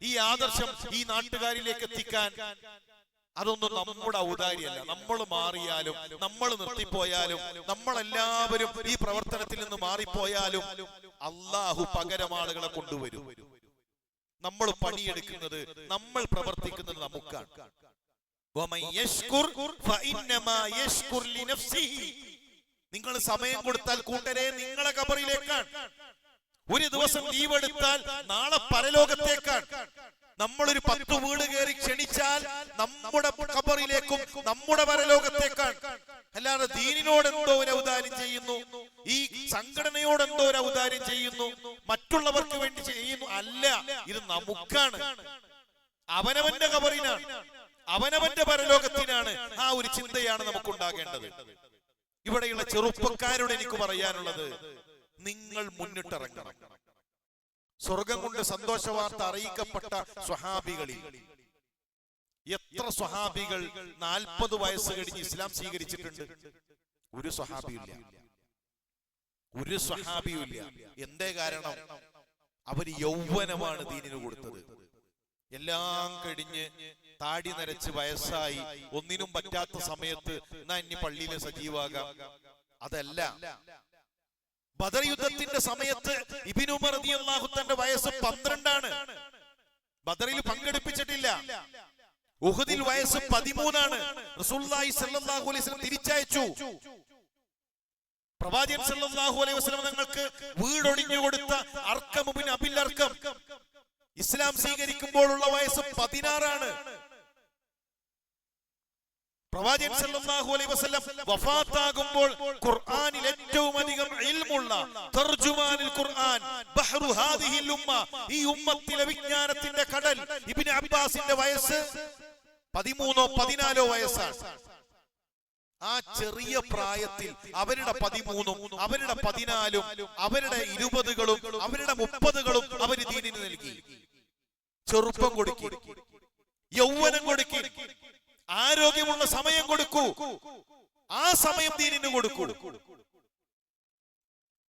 ഈ ആദർശം ഈ നാട്ടുകാരിലേക്ക് എത്തിക്കാൻ അതൊന്നും നമ്മുടെ ഔദാര്യമല്ല. നമ്മൾ മാറിയാലും, നമ്മൾ നിർത്തിപ്പോയാലും, നമ്മളെല്ലാവരും ഈ പ്രവർത്തനത്തിൽ നിന്ന് മാറിപ്പോയാലും അള്ളാഹു പകരം ആളുകളെ കൊണ്ടുവരും. നമ്മൾ പണിയെടുക്കുന്നത്, നമ്മൾ പ്രവർത്തിക്കുന്നത് നമുക്കാണ്. നിങ്ങൾ സമയം കൊടുത്താൽ കൂട്ടരെ നിങ്ങളെ ഖബറിലേക്കാണ്. ഒരു ദിവസം ലീവ് എടുത്താൽ നാളെ പരലോകത്തേക്കാണ്. നമ്മളൊരു 10 വീട് കയറി ക്ഷണിച്ചാൽ നമ്മുടെ ഖബറിലേക്കും നമ്മുടെ പരലോകത്തേക്കാണ്. അല്ലാതെ ദീനിനോട് എന്തോ ഒരു ഔദാര്യം ചെയ്യുന്നു, ഈ സംഘടനയോട് എന്തോ ഒരു ഔദാര്യം ചെയ്യുന്നു, മറ്റുള്ളവർക്ക് വേണ്ടി ചെയ്യുന്നു അല്ല. ഇത് നമുക്കാണ്, അവനവന്റെ ഖബറിനാണ്, അവനവന്റെ പരലോകത്തിനാണ്. ആ ഒരു ചിന്തയാണ് നമുക്കുണ്ടാകേണ്ടത്. ഇവിടെയുള്ള ചെറുപ്പക്കാരോട് എനിക്ക് പറയാനുള്ളത്, നിങ്ങൾ മുന്നിട്ടിറങ്ങണം. സ്വർഗം കൊണ്ട് സന്തോഷ വാർത്ത അറിയിക്കപ്പെട്ട സ്വഹാബികളിൽ എത്ര സ്വഹാബികൾ 40 വയസ്സ് കഴിഞ്ഞ് ഇസ്ലാം സ്വീകരിച്ചിട്ടുണ്ട്? ഒരു സ്വഹാബിയില്ല, ഒരു സ്വഹാബിയുമില്ല. എന്തേ കാരണം? അവർ യൗവനമാണ് ദീനിന് കൊടുത്തത്. എല്ലാം കഴിഞ്ഞ് താടി നരച്ച് വയസ്സായി ഒന്നിനും പറ്റാത്ത സമയത്ത് എന്നാ ഇനി പള്ളിയിലെ സജീവാകാം, അതല്ല. ബദർ യുദ്ധത്തിന്റെ സമയത്ത് ഇബ്നു ഉമർ റളിയല്ലാഹു തന്റെ വയസ്സ് 12 ആണ്. ബദറിൽ പങ്കെടുപ്പിച്ചിട്ടില്ല. ഉഹുദിൽ വയസ്സ് 13 ആണ്. റസൂലുള്ളാഹി സ്വല്ലല്ലാഹു അലൈഹി വസല്ലം തിരിച്ചയച്ചു. പ്രവാചകൻ സ്വല്ലല്ലാഹു അലൈഹി വസല്ലം തങ്ങൾക്ക് വീടൊഴിഞ്ഞു കൊടുത്ത അർഖം ഇബ്നു അബിൽ അർഖം ഇസ്ലാം സ്വീകരിക്കുമ്പോഴുള്ള വയസ്സ് 16 ആണ്. പ്രവാചകൻ സല്ലല്ലാഹു അലൈഹി വസല്ലം വഫാത്താകുമ്പോൾ ഖുർആനിൽ ഏറ്റവും അധികം ഇൽമുള്ള തർജുമാനുൽ ഖുർആൻ ബഹ്റു ഹാദിഹിൽ ഉമ്മ, ഈ ഉമ്മത്തിലെ വിജ്ഞാനത്തിന്റെ കടൽ, ഇബ്നു അബ്ബാസിന്റെ വയസ്സ് 13-14 വയസ്സാണ്. ആ ചെറിയ പ്രായത്തിൽ അവരുടെ 13-ഉം അവരുടെ 14-ഉം അവരുടെ 20-കളും അവരുടെ 30-കളും അവർ ദീനിന് നൽകി. ചെറുപ്പം കൊടുക്കി, യൗവനം കൊടുക്കി, ആരോഗ്യമുള്ള സമയം കൊടുക്കൂ. ആ സമയം ദീനിന് കൊടുക്കൂ.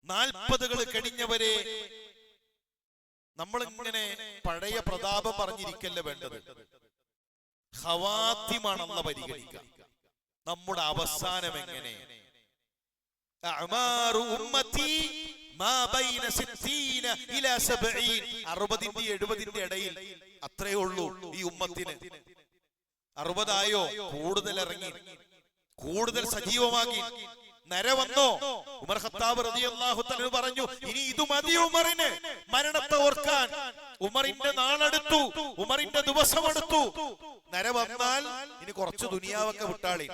40-കൾ കഴിഞ്ഞവരെ നമ്മളിങ്ങനെ പഴയ പ്രതാപം പറഞ്ഞിരിക്കല്ല വേണ്ടത്. ഖവാത്തിമാണെന്ന പരിഗണിക്കുക. നമ്മുടെ അവസാനം എങ്ങനെ? 60-70 ഇടയിൽ അത്രയേ ഉള്ളൂ ഈ ഉമ്മത്തിന്. 60 ആയോ? കൂടുതൽ ഇറങ്ങി, കൂടുതൽ സജീവമാക്കി. നര വന്നോ? ഉമർ ഖത്താബ് റളിയല്ലാഹു തആല പറഞ്ഞു, ഇനി ഇത് മതി ഉമറിന് മരണത്തെ ഓർക്കാൻ. ഉമറിന്റെ നാളെടുത്തു, ഉമറിന്റെ ദിവസം എടുത്തു. നര വന്നാൽ ഇനി കുറച്ച് ദുനിയാവൊക്കെ വിട്ടാളി,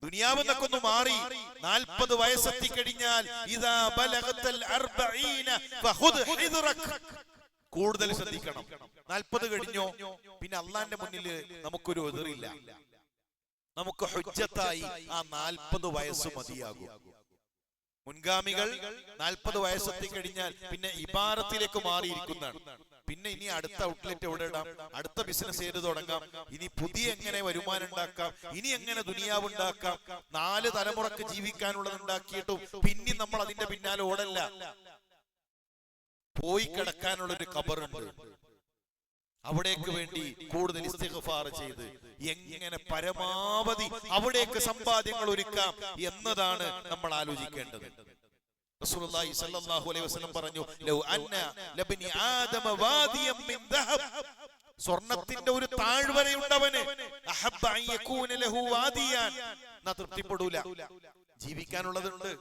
ദുനിയാവെന്നൊക്കെ ഒന്ന് മാറി. 40 വയസ്സെത്തി കഴിഞ്ഞാൽ ഇദാ ബലഗതൽ 40 ഫഖുദ് ഹിദ്റക്, കൂടുതൽ ശ്രദ്ധിക്കണം. 40 കഴിഞ്ഞോ പിന്നെ അള്ളാന്റെ മുന്നിൽ നമുക്കൊരു എതിറില്ല. നമുക്ക് ഹുജ്ജത്തായി ആ 40 വയസ്സ് മതിയാകും. മുൻഗാമികൾ 40 വയസ്സെത്തി കഴിഞ്ഞാൽ പിന്നെ ഇബാറത്തിലേക്ക് മാറിയിരിക്കുന്നതാണ്. പിന്നെ ഇനി അടുത്ത ഔട്ട്ലെറ്റ് എവിടെ ഇടാം, അടുത്ത ബിസിനസ് ചെയ്ത് തുടങ്ങാം, ഇനി പുതിയ എങ്ങനെ വരുമാനം ഉണ്ടാക്കാം, ഇനി എങ്ങനെ ദുനിയാവ് ഉണ്ടാക്കാം, 4 തലമുറക്ക് ജീവിക്കാനുള്ളത് ഉണ്ടാക്കിയിട്ടും പിന്നെ നമ്മൾ അതിന്റെ പിന്നാലെ ഓടല്ല. പോയി കിടക്കാനുള്ള ഒരു ഖബറുണ്ട്, അവിടേക്ക് വേണ്ടി കൂടുതൽ ഇസ്തിഗ്ഫാർ ചെയ്ത് എങ്ങനെ പരമാവധി അവിടേക്ക് സമ്പാദ്യങ്ങൾ ഒരുക്കാം എന്നതാണ് നമ്മൾ ആലോചിക്കേണ്ടത്. റസൂലുള്ളാഹി സ്വല്ലല്ലാഹു അലൈഹി വസല്ലം പറഞ്ഞു, ലൗ അന്ന ലബ്നി ആദമ വാദിയം മിൻ ദഹബ്, സ്വർണത്തിന്റെ ഒരു താഴ്വരയുണ്ടവന്, അഹബ്ബ അൻ യകൂന ലഹു വാദിയാൻ, നാ തൃപ്തിപ്പെടൂല. ജീവിക്കാനുള്ളതുണ്ട്,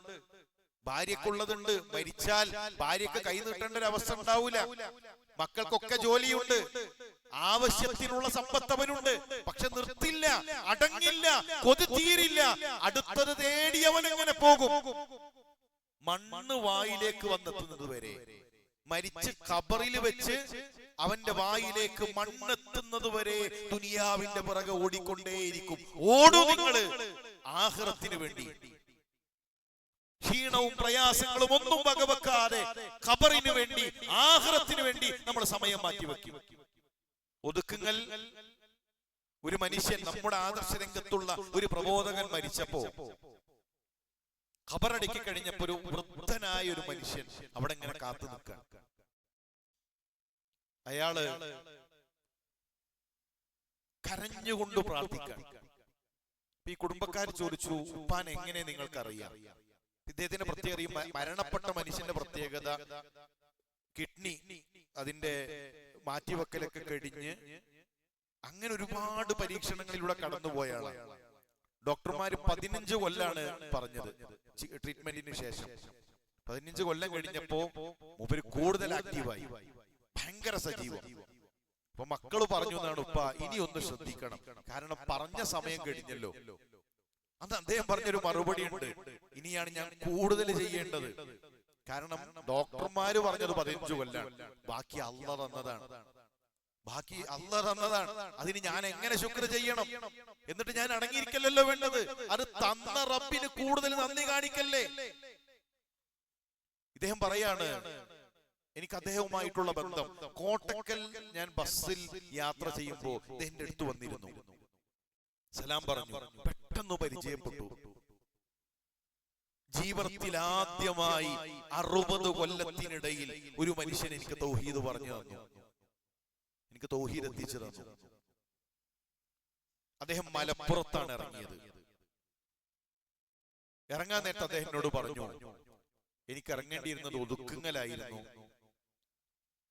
ഭാര്യക്കുള്ളതുണ്ട്, മരിച്ചാൽ ഭാര്യക്ക് കൈ നീട്ടേണ്ട ഒരു അവസ്ഥ ഉണ്ടാവൂല, മക്കൾക്കൊക്കെ ജോലിയുണ്ട്, ആവശ്യത്തിനുള്ള സമ്പത്തവനുണ്ട്. പക്ഷെ നിർത്തില്ല, അടങ്ങില്ല, കൊതി തീരില്ല. അടുത്തത് തേടി അവൻ എങ്ങനെ പോകും? മണ്ണ് വായിലേക്ക് വന്നെത്തുന്നത് വരെ, മരിച്ച് ഖബറിൽ വെച്ച് അവന്റെ വായിലേക്ക് മണ്ണെത്തുന്നത് വരെ ദുനിയാവിന്റെ പിറകെ ഓടിക്കൊണ്ടേയിരിക്കും. ഓടൂ നിങ്ങള് ആഖിറത്തിന് വേണ്ടി. ക്ഷീണവും പ്രയാസങ്ങളും ഒന്നും വകവെക്കാതെ ഖബറിന് വേണ്ടി, ആഖിറത്തിന് വേണ്ടി നമ്മൾ സമയം മാറ്റിവെക്കും. ഒതുക്കുങ്ങൽ ഒരു മനുഷ്യൻ, നമ്മുടെ ആദർശ രംഗത്തുള്ള ഒരു പ്രബോധകൻ മരിച്ചപ്പോ ഖബറടക്കി കഴിഞ്ഞപ്പോ ഒരു വൃദ്ധനായ ഒരു മനുഷ്യൻ അവിടെ ഇങ്ങനെ കാത്തു നിൽക്കാൻ. അയാള് കരഞ്ഞുകൊണ്ട് പ്രാർത്ഥിക്കാൻ. ഈ കുടുംബക്കാർ ചോദിച്ചു, ഉപ്പാൻ എങ്ങനെ നിങ്ങൾക്കറിയാം? ഇദ്ദേഹത്തിന്റെ പ്രത്യേകത, മരണപ്പെട്ട മനുഷ്യന്റെ പ്രത്യേകത കിഡ്നി അതിന്റെ മാറ്റിവെക്കലൊക്കെ കഴിഞ്ഞ് അങ്ങനെ ഒരുപാട് പരീക്ഷണങ്ങളിലൂടെ കടന്നുപോയാണ്. ഡോക്ടർമാര് 15 കൊല്ലാണ് പറഞ്ഞത് ട്രീറ്റ്മെന്റിന് ശേഷം. 15 കൊല്ലം കഴിഞ്ഞപ്പോ മൂപ്പര് കൂടുതൽ ആക്റ്റീവായി, ഭയങ്കര സജീവം. അപ്പൊ മക്കള് പറഞ്ഞു എന്നാണ്, ഉപ്പ ഇനി ഒന്ന് ശ്രദ്ധിക്കണം, കാരണം പറഞ്ഞ സമയം കഴിഞ്ഞല്ലോ. അന്ന് അദ്ദേഹം പറഞ്ഞൊരു മറുപടി ഉണ്ട്, ഇനിയാണ് ഞാൻ കൂടുതൽ ചെയ്യേണ്ടത്. കാരണം ഡോക്ടർമാര് പറഞ്ഞത് 15 കൊല്ലാണ്, ബാക്കി അല്ലാഹ് തന്നതാണ്. ബാക്കി അല്ലാഹ് തന്നതാണ്. അതിന് ഞാൻ എങ്ങനെ ശുക്ർ ചെയ്യണം? എന്നിട്ട് ഞാൻ അടങ്ങിയിരിക്കല്ലോ വേണ്ടത്. അത് തന്ന റബ്ബിന് കൂടുതൽ നന്ദി കാണിക്കല്ലേ? ഇദ്ദേഹം പറയാണ്, എനിക്ക് അദ്ദേഹവുമായിട്ടുള്ള ബന്ധം, കോട്ടക്കൽ ഞാൻ ബസ്സിൽ യാത്ര ചെയ്യുമ്പോ ഇദ്ദേഹത്തിന്റെ അടുത്ത് വന്നിരുന്നു, സലാം പറഞ്ഞു, പെട്ടെന്ന് പരിചയപ്പെട്ടു. ജീവിതത്തിൽ ആദ്യമായി 60 കൊല്ലത്തിനിടയിൽ ഒരു മനുഷ്യൻ എനിക്ക് തൗഹീദ് പറഞ്ഞു തന്നു, എനിക്ക് തൗഹീദ് എത്തിച്ചു തന്നു. അദ്ദേഹം മലപ്പുറത്താണ് ഇറങ്ങിയത്. ഇറങ്ങാൻ നേരത്തെ അദ്ദേഹത്തിനോട് പറഞ്ഞു, എനിക്ക് ഇറങ്ങേണ്ടിയിരുന്നത് ഒതുക്കുങ്ങലായിരുന്നു.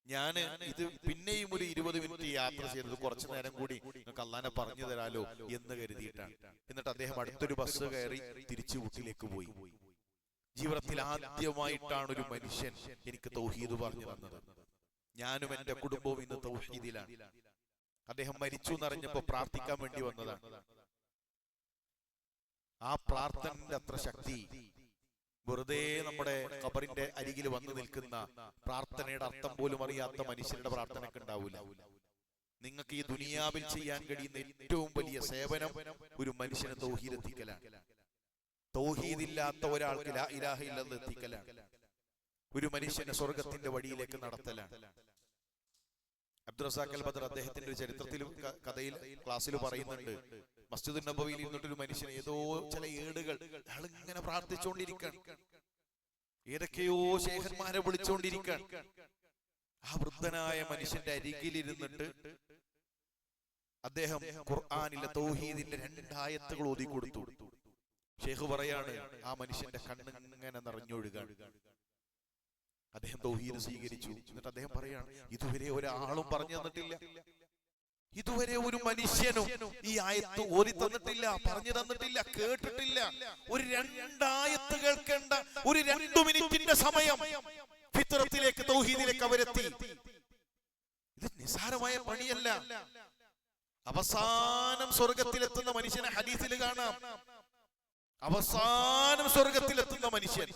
ഞാന് ഇത് പിന്നെയും ഒരു 20 മിനിറ്റ് യാത്ര ചെയ്തത് കുറച്ചു നേരം കൂടി നിങ്ങൾക്ക് അള്ളാനെ പറഞ്ഞു തരാലോ എന്ന് കരുതിയിട്ടാണ്. എന്നിട്ട് അദ്ദേഹം അടുത്തൊരു ബസ് കയറി തിരിച്ചു വീട്ടിലേക്ക് പോയി. ജീവിതത്തിൽ ആദ്യമായിട്ടാണ് ഒരു മനുഷ്യൻ എനിക്ക് തൗഹീദ് പറഞ്ഞു തന്നത്. ഞാനും എന്റെ കുടുംബവും ഇന്ന് തൗഹീദിലാണ്. അദ്ദേഹം മരിച്ചു എന്നറിഞ്ഞപ്പോ പ്രാർത്ഥിക്കാൻ വേണ്ടി വന്നതാണ്. ആ പ്രാർത്ഥനയുടെ അത്ര ശക്തി വെറുതെ നമ്മുടെ ഖബറിന്റെ അരികിൽ വന്നു നിൽക്കുന്ന, പ്രാർത്ഥനയുടെ അർത്ഥം പോലും അറിയാത്ത മനുഷ്യരുടെ പ്രാർത്ഥനയ്ക്ക് ഉണ്ടാവില്ല. നിങ്ങൾക്ക് ഈ ദുനിയാവിൽ ചെയ്യാൻ കഴിയുന്ന ഏറ്റവും വലിയ സേവനം ഒരു മനുഷ്യനെ തൗഹീദ് എത്തിക്കലാണ്. തൗഹീദ് ഇല്ലാത്ത ഒരാൾക്ക് ലാ ഇലാഹ ഇല്ലല്ലാഹ് എത്തിക്കലാണ്. ഒരു മനുഷ്യനെ സ്വർഗത്തിന്റെ വഴിയിലേക്ക് നടത്തലാണ്. അബ്ദുൽ റസാഖ് അൽ ബദർ അദ്ദേഹത്തിന്റെ ഒരു ചരിത്രത്തിൽ കഥയിൽ ക്ലാസ്സിൽ പറയുന്നുണ്ട്, മസ്ജിദ് നബവിയിൽ ഇരുന്നിട്ടൊരു മനുഷ്യൻ ഏതോ ചില ഏടുകൾ അയാൾ ഇങ്ങനെ പ്രാർത്ഥിച്ചുകൊണ്ടിരിക്കാൻ, ഏതൊക്കെയോ ശേഖന്മാരെ വിളിച്ചുകൊണ്ടിരിക്കാൻ. ആ വൃദ്ധനായ മനുഷ്യന്റെ അരികിലിരുന്നിട്ട് അദ്ദേഹം ഖുർആനിലെ തൗഹീദിന്റെ 2 ആയത്തുകൾ ഓതി കൊടുത്തു. ഷേഖ് പറയാണ്, ആ മനുഷ്യന്റെ കണ്ണിങ്ങനെ നിറഞ്ഞൊഴുകാൻ. അദ്ദേഹം തൗഹീദ് സ്വീകരിച്ചു. എന്നിട്ട് അദ്ദേഹം പറയാണ്, ഇതുവരെ ഒരാളും പറഞ്ഞു തന്നിട്ടില്ല, ഇതുവരെ ഒരു മനുഷ്യനും ഈ ആയത്ത് ഓതി തന്നിട്ടില്ല, പറഞ്ഞു തന്നിട്ടില്ല, കേട്ടിട്ടില്ല. ഒരു 2 ആയത്ത് കേൾക്കേണ്ട ഒരു 2 മിനിറ്റിന്റെ സമയം ഫിത്രത്തിലേക്ക്, തൗഹീദിലേക്ക് അവരെത്തി. ഇത് നിസ്സാരമായ പണിയല്ല. അവസാനം സ്വർഗത്തിലെത്തുന്ന മനുഷ്യനെ ഹദീസിൽ കാണാം. അവസാനം സ്വർഗത്തിലെത്തുന്ന മനുഷ്യൻ,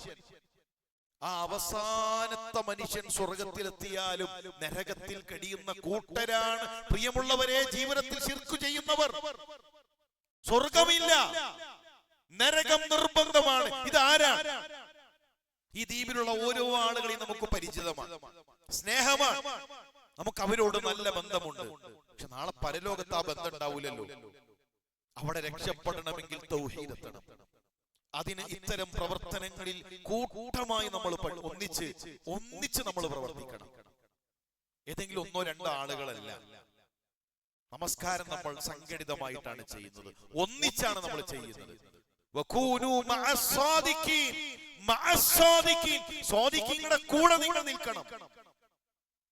ആ അവസാനത്തെ മനുഷ്യൻ സ്വർഗത്തിലെത്തിയാലും നരകത്തിൽ കഴിയുന്ന കൂട്ടരാണ് പ്രിയമുള്ളവരെ ജീവിതത്തിൽ ശിർക്ക് ചെയ്യുന്നവർ. സ്വർഗമില്ല, നരകം നിർബന്ധമാണ്. ഇതാരാണ്? ഈ ദ്വീപിലുള്ള ഓരോ ആളുകളെയും നമുക്ക് പരിചിതമാണ്, സ്നേഹമാണ്, നമുക്ക് അവരോട് നല്ല ബന്ധമുണ്ട്. പക്ഷെ നാളെ പരലോകത്ത് ആ ബന്ധം ഉണ്ടാവില്ലല്ലോ. അവിടെ രക്ഷപ്പെടണമെങ്കിൽ തൗഹീദ് എത്തണം. അതിന് ഇത്തരം പ്രവർത്തനങ്ങളിൽ കൂട്ടമായി നമ്മൾ ഒന്നിച്ച് നമ്മൾ പ്രവർത്തിക്കണം. ഏതെങ്കിലും 1-2 ആളുകളല്ല. നമസ്കാരം നമ്മൾ സംഘടിതമായിട്ടാണ് ചെയ്യുന്നത്, ഒന്നിച്ചാണ് നമ്മൾ ചെയ്യുന്നത്. സ്വാദിഖീങ്ങളുടെ കൂടെ നിങ്ങൾ നിൽക്കണം.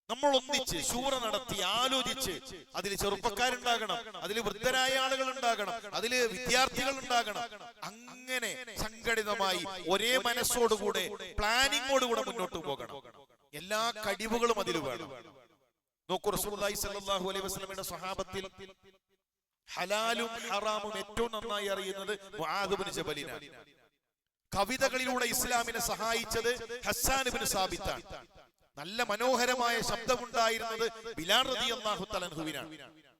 നമ്മൾ ഒന്നിച്ച് ശൂറ നടത്തി ആലോചിച്ച്, അതിൽ ചെറുപ്പക്കാരുണ്ടാകണം, അതിൽ വൃദ്ധരായ ആളുകൾ ഉണ്ടാകണം, അതിൽ വിദ്യാർത്ഥികൾ ഉണ്ടാകണം. അങ്ങനെ സംഘടിതമായി ഒരേ മനസ്സോടുകൂടെ പ്ലാനിങ്ങോടുകൂടെ മുന്നോട്ട് പോകണം. എല്ലാ കഴിവുകളും അതിൽ വേണം. നോക്കൂ, റസൂലുള്ളാഹി സ്വല്ലല്ലാഹു അലൈഹി വസല്ലമയുടെ സ്വഹാബത്തിൽ ഹലാലും ഹറാമും ഏറ്റവും നന്നായി അറിയുന്നത് മുആദ് ഇബ്നു ജബലിനാണ്. കവിതകളിലൂടെ ഇസ്ലാമിനെ സഹായിച്ചത് ഹസ്സാൻ ഇബ്നു സാബിത്താണ്. നല്ല മനോഹരമായ ശബ്ദമുണ്ടായിരുന്നത് ബിലാൽ റളിയല്ലാഹു തആല അൻഹുവിനാണ്.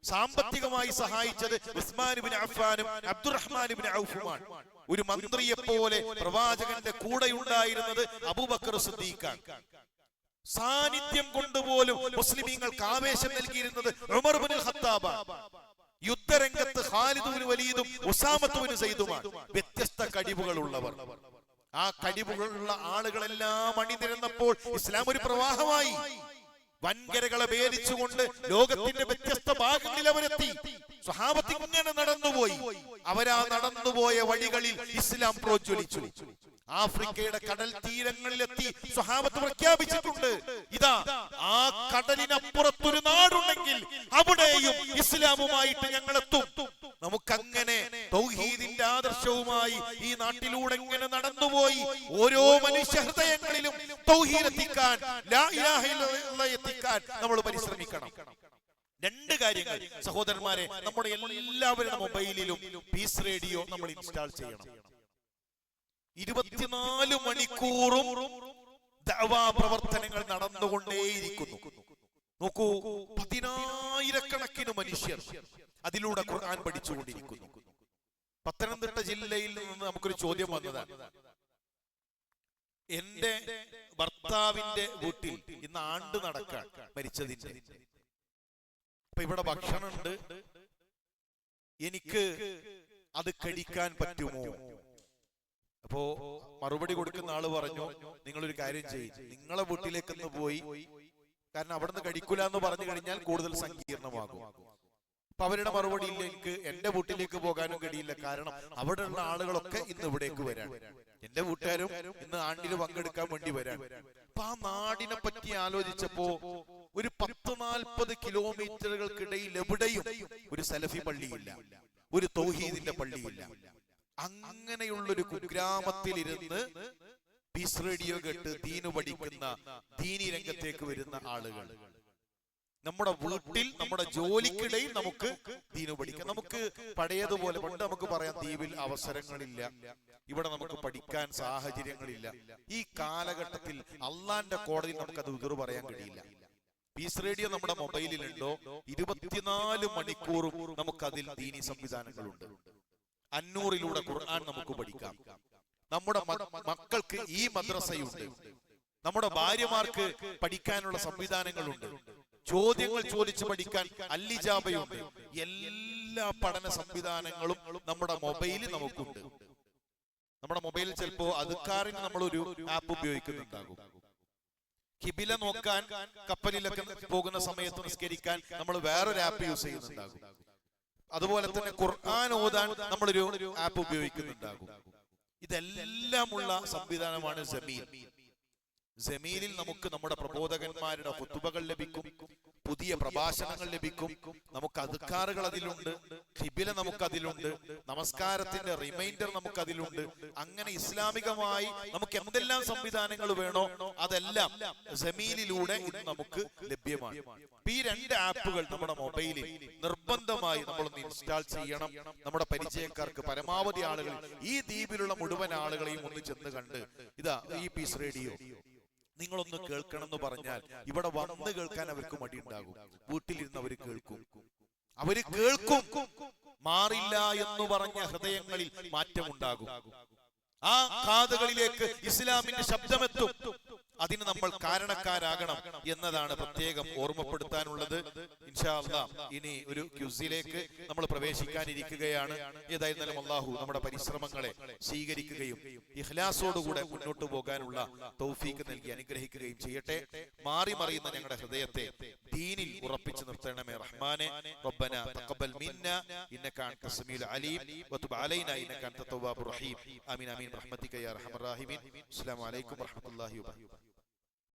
സാമ്പത്തികമായി സഹായിച്ചത് ഉസ്മാൻ ഇബ്നു അഫ്ഫാനും അബ്ദുറഹ്മാൻ ഇബ്നു ഔഫുമാണ്. ഒരു മന്ത്രിയെ പോലെ പ്രവാചകന്റെ കൂടെ ഉണ്ടായിരുന്നത് അബൂബക്കർ സിദ്ദീഖാണ്. സാന്നിധ്യം കൊണ്ടുപോലും മുസ്ലിമീങ്ങൾക്ക് ആവേശം നൽകിയിരുന്നത് ഉമർ ഇബ്നുൽ ഖത്താബാണ്. യുദ്ധരംഗത്ത് ഖാലിദ് ഇബ്നു വലീദും ഉസാമത്ത് ഇബ്നു സൈദുമാണ് വ്യത്യസ്ത കഴിവുകളുള്ളവർ. ആ കഴിവുകളുള്ള ആളുകളെല്ലാം അണിനിരന്നപ്പോൾ ഇസ്ലാം ഒരു പ്രവാഹമായി. വൻകരകളെ ഭേദിച്ചുകൊണ്ട് ലോകത്തിന്റെ വ്യത്യസ്ത ഭാഗങ്ങളിൽ അവരെത്തി. സ്വഹാബത്ത് ഇങ്ങനെ നടന്നുപോയി. അവരാ നടന്നുപോയ വഴികളിൽ ഇസ്ലാം പ്രോജ്വലിച്ചു. ആഫ്രിക്കയുടെ കടൽ തീരങ്ങളിലെത്തി സ്വഹാബത്ത് പ്രഖ്യാപിച്ചിട്ടുണ്ട്, ഇതാ ആ കടലിനപ്പുറത്തൊരു നാടുണ്ടെങ്കിൽ അവിടെയും ഇസ്ലാമുമായിട്ട് ഞങ്ങളെത്തും. നമുക്കങ്ങനെ തൗഹീദിന്റെ ആദർശവുമായി ഈ നാട്ടിലൂടെ ഇങ്ങനെ നടന്നുപോയി ഓരോ മനുഷ്യ ഹൃദയങ്ങളിലും തൗഹീദ് എത്തിക്കാൻ, ലാ ഇലാഹ ഇല്ലല്ലാഹ് എത്തിക്കാൻ നമ്മൾ പരിശ്രമിക്കണം. രണ്ട് കാര്യങ്ങൾ സഹോദരന്മാരെ, നമ്മുടെ എല്ലാവരുടെ മൊബൈലിലും പീസ് റേഡിയോ നമ്മൾ ഇൻസ്റ്റാൾ ചെയ്യണം. 24 മണിക്കൂറും ദഅവാ പ്രവർത്തനങ്ങൾ നടന്നുകൊണ്ടേയിരിക്കുന്നു. നോക്കൂ, 10,000കണക്കിന് മനുഷ്യർ അതിലൂടെ ഖുർആൻ പഠിച്ചുകൊണ്ടിരിക്കുന്നു. പത്തനംതിട്ട ജില്ലയിൽ നിന്ന് നമുക്കൊരു ചോദ്യം വന്നതാണ്. എന്റെ ഭർത്താവിന്റെ വീട്ടിൽ ഇന്ന് ആണ്ട് നടക്കാൻ മരിച്ചതിന്റെ, അപ്പൊ ഇവിടെ ഭക്ഷണമുണ്ട്, എനിക്ക് അത് കഴിക്കാൻ പറ്റുമോ? അപ്പോ മറുപടി കൊടുക്കുന്ന ആള് പറഞ്ഞു, നിങ്ങളൊരു കാര്യം ചെയ്യും, നിങ്ങളെ വീട്ടിലേക്കൊന്ന് പോയി, കാരണം അവിടുന്ന് കഴിക്കൂല എന്ന് പറഞ്ഞു കഴിഞ്ഞാൽ കൂടുതൽ സങ്കീർണമാകും. അപ്പൊ അവരുടെ മറുപടി ഇല്ല, എനിക്ക് എന്റെ വീട്ടിലേക്ക് പോകാനും കഴിയില്ല, കാരണം അവിടെയുള്ള ആളുകളൊക്കെ ഇന്ന് ഇവിടേക്ക് വരാൻ, എന്റെ വീട്ടുകാരും ഇന്ന് ആണ്ടിൽ പങ്കെടുക്കാൻ വേണ്ടി വരാൻ. അപ്പൊ ആ നാടിനെ പറ്റി ആലോചിച്ചപ്പോ ഒരു 10-40 കിലോമീറ്ററുകൾക്കിടയിൽ എവിടെയും ഒരു സലഫി പള്ളിയില്ല, ഒരു തൗഹീദിന്റെ പള്ളിയില്ല. അങ്ങനെയുള്ളൊരു കുഗ്രാമത്തിലിരുന്ന് പീസ് റേഡിയോ കേട്ട് ദീനു പഠിക്കുന്ന, ദീനി രംഗത്തേക്ക് വരുന്ന ആളുകൾ നമ്മുടെ വീട്ടിൽ, നമ്മുടെ ജോലിക്കിടയിൽ നമുക്ക് ദീനു പഠിക്കാം. നമുക്ക് പഴയതുപോലെ പണ്ട് നമുക്ക് പറയാം, ദ്വീപിൽ അവസരങ്ങളില്ല, ഇവിടെ നമുക്ക് പഠിക്കാൻ സാഹചര്യങ്ങളില്ല. ഈ കാലഘട്ടത്തിൽ അള്ളാന്റെ കോടതിയിൽ നമുക്കത് ഉതിർ പറയാൻ കഴിയില്ല. പീസ് റേഡിയോ നമ്മുടെ മൊബൈലിലുണ്ടോ, 24 മണിക്കൂറും നമുക്കതിൽ ദീനി സംവിധാനങ്ങളുണ്ട്. അന്നൂറിലൂടെ ഖുർആൻ നമുക്ക് പഠിക്കാം. നമ്മുടെ മക്കൾക്ക് ഈ മദ്രസയുണ്ട്. നമ്മുടെ ഭാര്യമാർക്ക് പഠിക്കാനുള്ള സംവിധാനങ്ങളുണ്ട്. ചോദ്യങ്ങൾ ചോദിച്ച് പഠിക്കാൻ അല്ലിജാബയുണ്ട്. എല്ലാ പഠന സംവിധാനങ്ങളും നമ്മുടെ മൊബൈലിൽ നമുക്കുണ്ട്. നമ്മുടെ മൊബൈലിൽ ചിലപ്പോ അദ്കാറിന് നമ്മളൊരു ആപ്പ് ഉപയോഗിക്കുന്നുണ്ടാകും. ഖിബില നോക്കാൻ കപ്പലിലൊക്കെ പോകുന്ന സമയത്ത് നിസ്കരിക്കാൻ നമ്മൾ വേറൊരു ആപ്പ് യൂസ് ചെയ്യുന്നുണ്ടാകും. അതുപോലെ തന്നെ ഖുർആൻ ഓതാൻ നമ്മളൊരു ആപ്പ് ഉപയോഗിക്കുന്നുണ്ടാകും. ഇതെല്ലാമുള്ള സംവിധാനമാണ് ജമീൽ. ജമീലിൽ നമുക്ക് നമ്മുടെ പ്രബോധകന്മാരുടെ ഖുതുബകൾ ലഭിക്കും, പുതിയ പ്രഭാഷണങ്ങൾ ലഭിക്കും, നമുക്ക് അദ്കാറുകൾ അതിലുണ്ട്, ഖിബില നമുക്ക് അതിലുണ്ട്, നമസ്കാരത്തിന്റെ റിമൈൻഡർ നമുക്ക് അതിലുണ്ട്. അങ്ങനെ ഇസ്ലാമികമായി നമുക്ക് എന്തെല്ലാം സംവിധാനങ്ങൾ വേണോ അതെല്ലാം ജമീലിലൂടെ ഇന്ന് നമുക്ക് ലഭ്യമാണ്. ഈ 2 ആപ്പുകൾ നമ്മുടെ മൊബൈലിൽ നിർബന്ധമായി നമ്മളൊന്ന് ഇൻസ്റ്റാൾ ചെയ്യണം. നമ്മുടെ പരിചയക്കാർക്ക്, പരമാവധി ആളുകൾ, ഈ ദ്വീപിലുള്ള മുഴുവൻ ആളുകളെയും ഒന്ന് ചെന്ന് കണ്ട്, ഇതാ ഈ പീസ് റേഡിയോ നിങ്ങളൊന്ന് കേൾക്കണം എന്ന് പറഞ്ഞാൽ ഇവിടെ വന്ന് കേൾക്കാൻ അവർക്ക് മടിയുണ്ടാകും. വീട്ടിലിരുന്ന് അവർ കേൾക്കും, അവര് കേൾക്കും. മാറില്ല എന്ന് പറഞ്ഞ ഹൃദയങ്ങളിൽ മാറ്റമുണ്ടാകും. ആ കാതുകളിലേക്ക് ഇസ്ലാമിന്റെ ശബ്ദമെത്തും. അതിന് നമ്മൾ കാരണക്കാരാകണം എന്നതാണ് പ്രത്യേകം ഓർമ്മപ്പെടുത്താനുള്ളത്. ഇൻഷാ അല്ലാഹ് ഇനി ഒരു ക്വിസിലേക്ക് നമ്മൾ പ്രവേശിക്കാനിരിക്കുകയാണ്. ഏതായിരുന്നാലും അല്ലാഹു നമ്മുടെ പരിശ്രമങ്ങളെ സ്വീകരിക്കുകയും ഇഖ്ലാസോടുകൂടെ മുന്നോട്ട് പോകാനുള്ള തൗഫീക്ക് നൽകി അനുഗ്രഹിക്കുകയും ചെയ്യട്ടെ. മാറി മറിയുന്ന ഞങ്ങളുടെ ഹൃദയത്തെ ദീനിൽ ഉറപ്പിച്ചു നിർത്തണമേ റഹ്മാനെ. റബ്ബന തഖബ്ബൽ മിന്ന ഇന്നക അൻത സമീഉൽ അലീം വതുബ് അലൈനാ ഇന്നക അൻത തവ്വാബുർ റഹീം. ആമീൻ ആമീൻ ബിറഹ്മതിക യാ അർഹമർ റഹീമീൻ. അസ്സലാമു അലൈക്കും വറഹ്മത്തുള്ളാഹി വബറകാതുഹു.